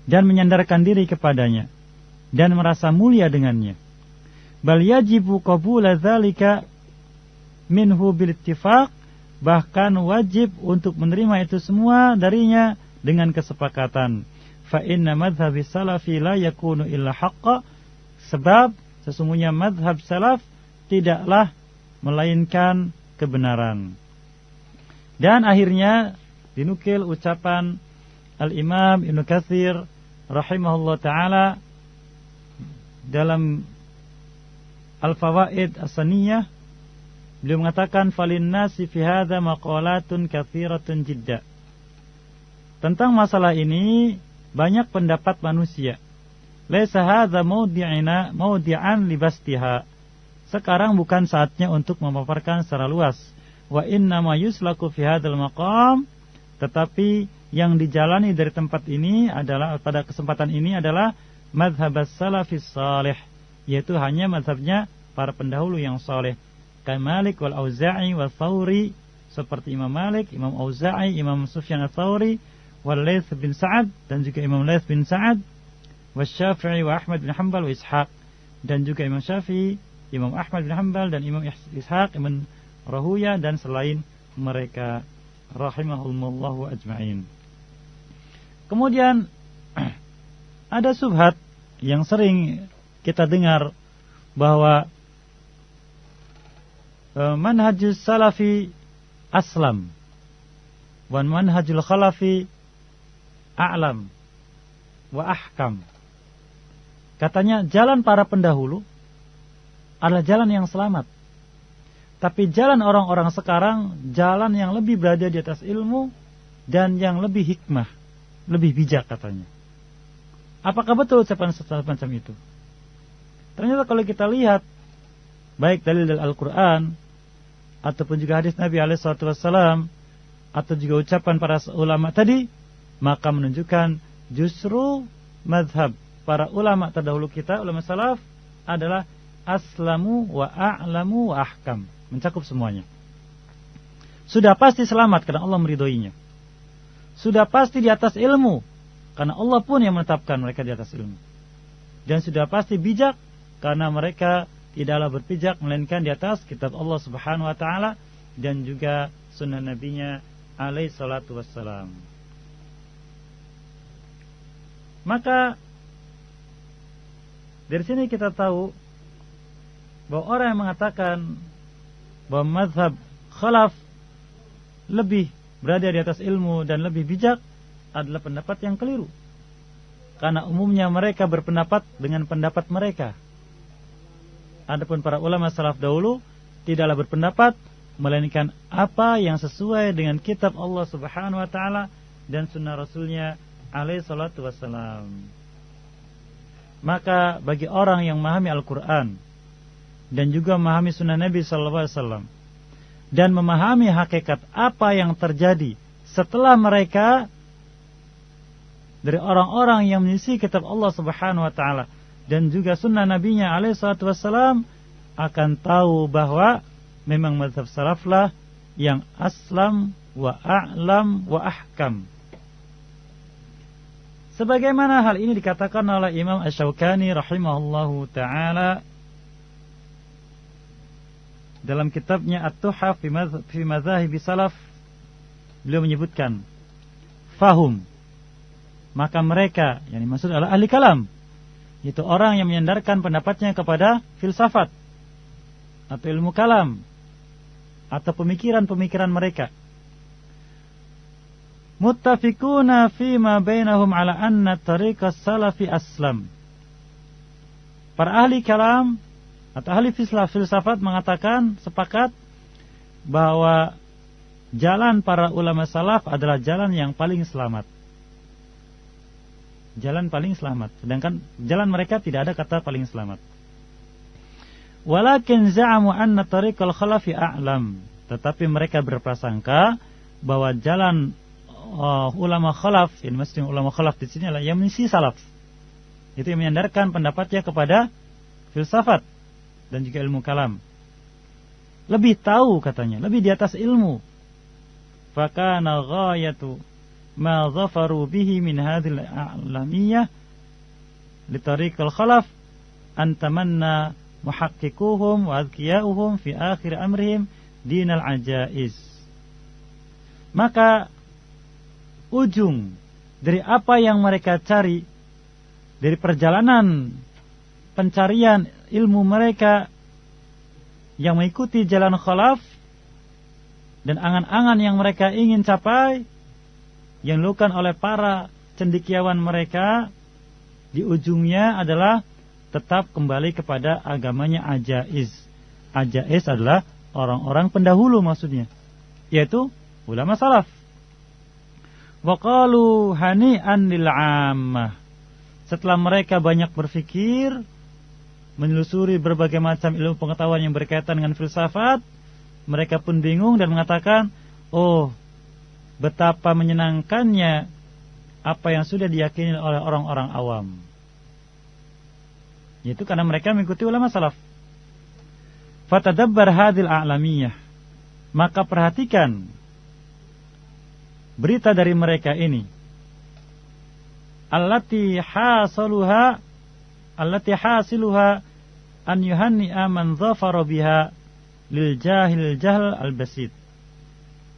dan menyandarkan diri kepadanya dan merasa mulia dengannya. Bal yajibu qabula dzalika minhu bil ittifaq, bahkan wajib untuk menerima itu semua darinya dengan kesepakatan. Fa inna madhhabis salafi la yakunu illa haqqa, sebab sesungguhnya madhab salaf tidaklah melainkan kebenaran. Dan akhirnya dinukil ucapan Al-Imam Ibnu Katsir rahimahullah ta'ala dalam Al-Fawaid As-Saniyah. Beliau mengatakan falin nasi fi hadza maqalatun katsiratun jidda. Tentang masalah ini banyak pendapat manusia. Laisa hadza mawdi'an libastiha. Sekarang bukan saatnya untuk memaparkan secara luas. Wa inna ma yuslaku fi hadzal maqam, tetapi yang dijalani dari tempat ini adalah, pada kesempatan ini adalah madhhabas salafis salih, yaitu hanya madhabnya para pendahulu yang saleh. Malik wal Auza'i wal Thawri, seperti Imam Malik, Imam Auza'i, Imam Sufyan al-Thawri, wal Laits bin Sa'ad, dan juga Imam Laits bin Sa'ad, wal Syafi'i wa Ahmad bin Hanbal wa Ishaq, dan juga Imam Syafi'i, Imam Ahmad bin Hanbal, dan Imam Ishaq, Imam Rahuya, dan selain mereka rahimahumullahu ajma'in. Kemudian ada subhat yang sering kita dengar bahwa manhajus salafi aslam wa manhajul khalafi a'lam wa ahkam. Katanya jalan para pendahulu adalah jalan yang selamat, tapi jalan orang-orang sekarang jalan yang lebih berada di atas ilmu dan yang lebih hikmah, lebih bijak katanya. Apakah betul ucapan semacam itu? Ternyata kalau kita lihat baik dalil dari Al-Quran ataupun juga hadis Nabi SAW, atau juga ucapan para ulama tadi, maka menunjukkan justru madhab para ulama terdahulu kita, ulama salaf, adalah aslamu wa a'lamu wa ahkam, mencakup semuanya. Sudah pasti selamat karena Allah meridhoinya. Sudah pasti di atas ilmu karena Allah pun yang menetapkan mereka di atas ilmu. Dan sudah pasti bijak karena mereka tidaklah berpijak melainkan di atas kitab Allah Subhanahu wa taala dan juga sunnah nabinya alaihi salatu wassalam. Maka dari sini kita tahu bahwa orang yang mengatakan bahwa mazhab khalaf lebih berada di atas ilmu dan lebih bijak adalah pendapat yang keliru. Karena umumnya mereka berpendapat dengan pendapat mereka. Adapun para ulama salaf dahulu tidaklah berpendapat melainkan apa yang sesuai dengan kitab Allah Subhanahu wa taala dan sunnah Rasulnya alaihi salatu wassalam. Maka bagi orang yang memahami Al-Quran dan juga memahami sunnah Nabi sallallahu alaihi wasallam dan memahami hakikat apa yang terjadi setelah mereka dari orang-orang yang menyisi kitab Allah Subhanahu wa taala dan juga sunnah nabinya alaihi salatu wassalam, akan tahu bahwa memang mazhab salaflah yang aslam wa a'lam wa ahkam. Sebagaimana hal ini dikatakan oleh Imam Asy-Syaukani rahimahullahu ta'ala dalam kitabnya At-Tuhaf fi Madzahibi Salaf. Beliau menyebutkan fahum, maka mereka, yang dimaksud adalah ahli kalam, yaitu orang yang menyandarkan pendapatnya kepada filsafat atau ilmu kalam atau pemikiran-pemikiran mereka. Muttafiquna fi ma bainahum ala anna tariqas salafi aslam. Para ahli kalam atau ahli filsafat mengatakan sepakat bahwa jalan para ulama salaf adalah jalan yang paling selamat. Jalan paling selamat. Sedangkan jalan mereka tidak ada kata paling selamat. Walakin za'amu anna tariqal khalafi a'lam. Tetapi mereka berprasangka bahwa jalan ulama khalaf, ini maksudnya ulama khalaf di sini adalah yang mengisi salaf. Itu yang menyandarkan pendapatnya kepada filsafat dan juga ilmu kalam. Lebih tahu katanya, lebih di atas ilmu. Fakana ghayatu ma zafaru bihi min hadhil a'lamiyah li tariqil khalaf an tamanna muhaqqiquhum wa adkiyauhum fi akhir amrihim dinal ajaiz. Maka ujung dari apa yang mereka cari dari perjalanan pencarian ilmu mereka yang mengikuti jalan khalaf dan angan-angan yang mereka ingin capai yang dilakukan oleh para cendekiawan mereka, di ujungnya adalah tetap kembali kepada agamanya ajaiz. Ajaiz adalah orang-orang pendahulu maksudnya, yaitu ulama salaf. Wa qalu hani'an lil 'ammah. Setelah mereka banyak berpikir, menelusuri berbagai macam ilmu pengetahuan yang berkaitan dengan filsafat, mereka pun bingung dan mengatakan, oh, betapa menyenangkannya apa yang sudah diyakini oleh orang-orang awam. Yaitu karena mereka mengikuti ulama salaf. Fatadabbar hadhil a'lamiyah. Maka perhatikan berita dari mereka ini, allati hasiluha an yuhanni'a man dhafara biha lil jahil jahl al basid.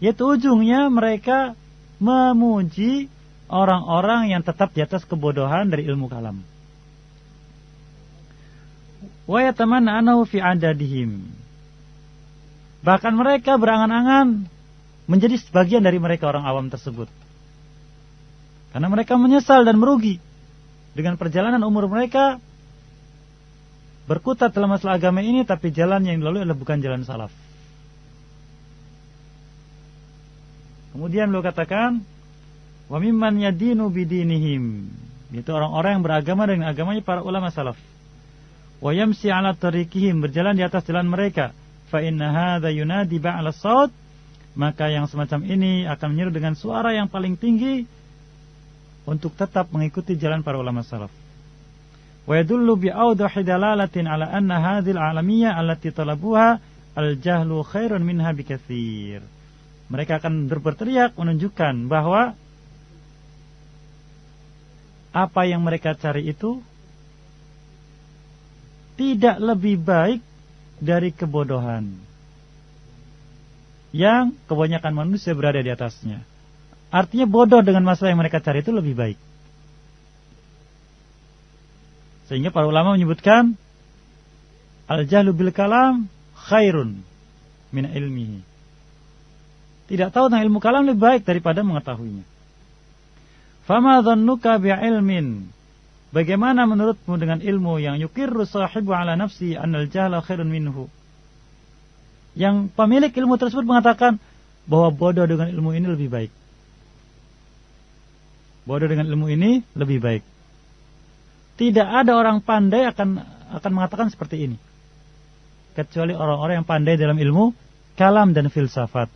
Yaitu ujungnya mereka memuji orang-orang yang tetap di atas kebodohan dari ilmu kalam. Wa yatamanna annahu fi adadihim. Bahkan mereka berangan-angan menjadi sebagian dari mereka orang awam tersebut. Karena mereka menyesal dan merugi dengan perjalanan umur mereka berkutat dalam masalah agama ini, tapi jalan yang dilalui adalah bukan jalan salaf. Kemudian beliau katakan, wa mimman yadinu bidinihim, itu orang-orang yang beragama dengan agamanya para ulama salaf. Wa yamsi ala tariqihim, berjalan di atas jalan mereka. Fa inna hadza yunadi ba'la saut, maka yang semacam ini akan menyeru dengan suara yang paling tinggi untuk tetap mengikuti jalan para ulama salaf. Wa yadullu bi'awdahi dalalatin ala anna hadhil a'lamiyah allati talabuha al-jahlu khairun minha bikatsir. Mereka akan berteriak menunjukkan bahwa apa yang mereka cari itu tidak lebih baik dari kebodohan yang kebanyakan manusia berada di atasnya. Artinya bodoh dengan masalah yang mereka cari itu lebih baik. Sehingga para ulama menyebutkan al-jahlu bil kalam khairun min ilmihi. Tidak tahu tentang ilmu kalam lebih baik daripada mengetahuinya. Fama dhannuka bi'ilmin. Bagaimana menurutmu dengan ilmu yang yukirru sahibu ala nafsi annal jahla khairun minhu? Yang pemilik ilmu tersebut mengatakan bahwa bodoh dengan ilmu ini lebih baik. Bodoh dengan ilmu ini lebih baik. Tidak ada orang pandai akan mengatakan seperti ini, kecuali orang-orang yang pandai dalam ilmu kalam dan filsafat.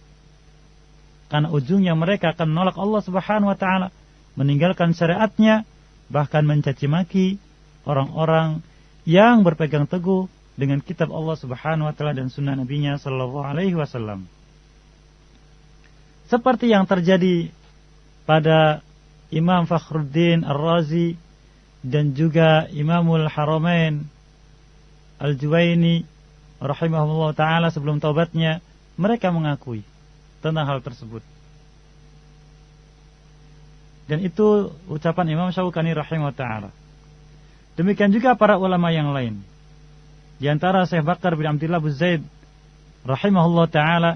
Karena ujungnya mereka akan menolak Allah Subhanahu wa taala, meninggalkan syariatnya, bahkan mencaci maki orang-orang yang berpegang teguh dengan kitab Allah Subhanahu wa taala dan sunnah Nabi-Nya sallallahu alaihi wasallam. Seperti yang terjadi pada Imam Fakhruddin Ar-Razi dan juga Imamul Haramain Al-Juwaini rahimahullah taala sebelum taubatnya, mereka mengakui tentang hal tersebut. Dan itu ucapan Imam Syaukani rahimahullah ta'ala. Demikian juga para ulama yang lain. Di antara Syekh Bakar bin Abdullah Abu Zaid rahimahullah ta'ala,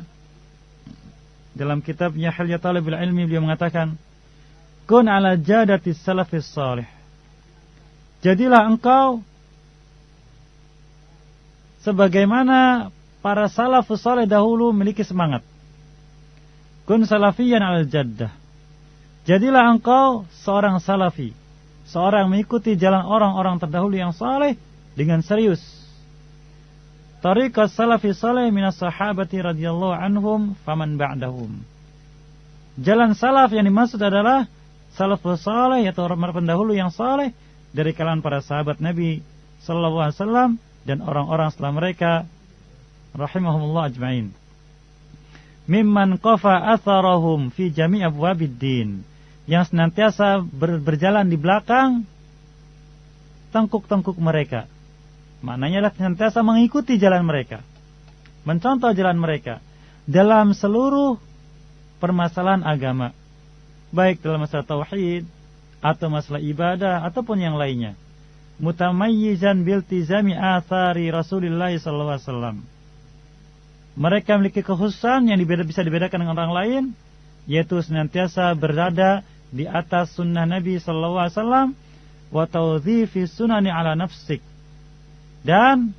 dalam kitabnya Hilya Talibul Ilmi, beliau mengatakan, kun ala jadatis salafis salih. Jadilah engkau sebagaimana para salafus salih dahulu memiliki semangat. Kun salafiyan al jaddah. Jadilah engkau seorang salafi, seorang mengikuti jalan orang-orang terdahulu yang saleh dengan serius. Tariqas salafi saleh minas sahabati radhiyallahu anhum faman ba'dahum. Jalan salaf yang dimaksud adalah salafus saleh, yaitu orang pendahulu yang saleh dari kalangan para sahabat Nabi sallallahu alaihi wasallam dan orang-orang setelah mereka rahimahumullah ajma'in. Mimman qafa atharahum fi jami' abwabid din, yang senantiasa berjalan di belakang tengkuk-tengkuk mereka. Maknanya adalah senantiasa mengikuti jalan mereka, mencontoh jalan mereka dalam seluruh permasalahan agama, baik dalam masalah tauhid atau masalah ibadah ataupun yang lainnya. Mutamayyizan biltizami athari Rasulullah sallallahu alaihi wasallam. Mereka memiliki kekhususan yang bisa dibedakan dengan orang lain, yaitu senantiasa berada di atas sunnah Nabi sallallahu alaihi wasallam wa tawdhifi sunani ala nafsik, dan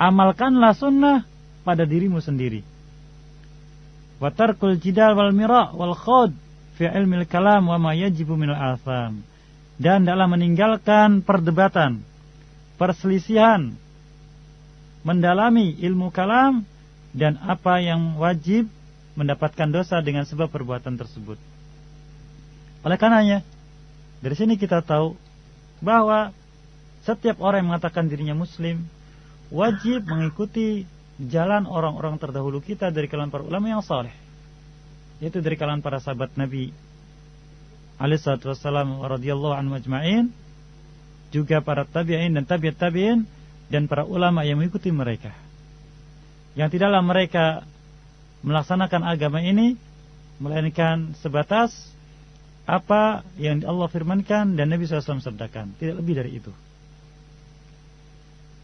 amalkanlah sunnah pada dirimu sendiri. Wa tarkul jidal wal mira' wal khawd fi ilmil kalam wa ma yajibu minal atham, dan dalam meninggalkan perdebatan, perselisihan, mendalami ilmu kalam dan apa yang wajib mendapatkan dosa dengan sebab perbuatan tersebut. Oleh karenanya, dari sini kita tahu bahwa setiap orang yang mengatakan dirinya muslim wajib mengikuti jalan orang-orang terdahulu kita dari kalangan para ulama yang saleh, yaitu dari kalangan para sahabat Nabi alaihi salatu wassalam radhiyallahu anhum ajma'in, juga para tabi'in dan tabi'ut tabi'in, dan para ulama yang mengikuti mereka, yang tidaklah mereka melaksanakan agama ini melainkan sebatas apa yang Allah firmankan dan Nabi SAW sabdakan, tidak lebih dari itu.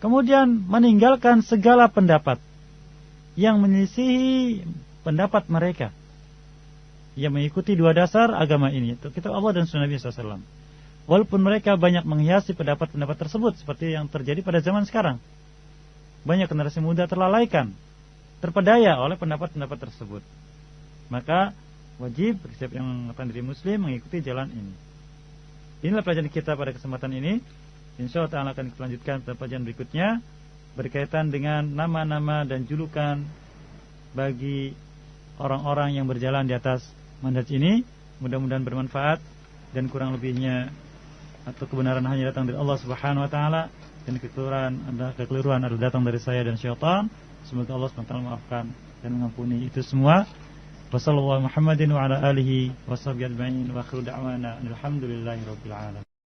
Kemudian meninggalkan segala pendapat yang menyelisihi pendapat mereka, yang mengikuti dua dasar agama ini, yaitu kitab Allah dan sunnah Nabi SAW. Walaupun mereka banyak menghiasi pendapat-pendapat tersebut, seperti yang terjadi pada zaman sekarang. Banyak generasi muda terlalaikan, terpedaya oleh pendapat-pendapat tersebut. Maka wajib setiap yang mengatakan diri muslim mengikuti jalan ini. Inilah pelajaran kita pada kesempatan ini. InsyaAllah ta'ala akan kita lanjutkan pada pelajaran berikutnya, berkaitan dengan nama-nama dan julukan bagi orang-orang yang berjalan di atas manhaj ini. Mudah-mudahan bermanfaat, dan kurang lebihnya atau kebenaran hanya datang dari Allah Subhanahu wa taala, dan kekeliruan adalah datang dari saya dan syaitan. Semoga Allah SWT maafkan dan mengampuni itu semua. Wassallallahu Muhammadin wa ala alihi wa sahbihi ajma'in wa akhiru da'wana alhamdulillahi rabbil alamin.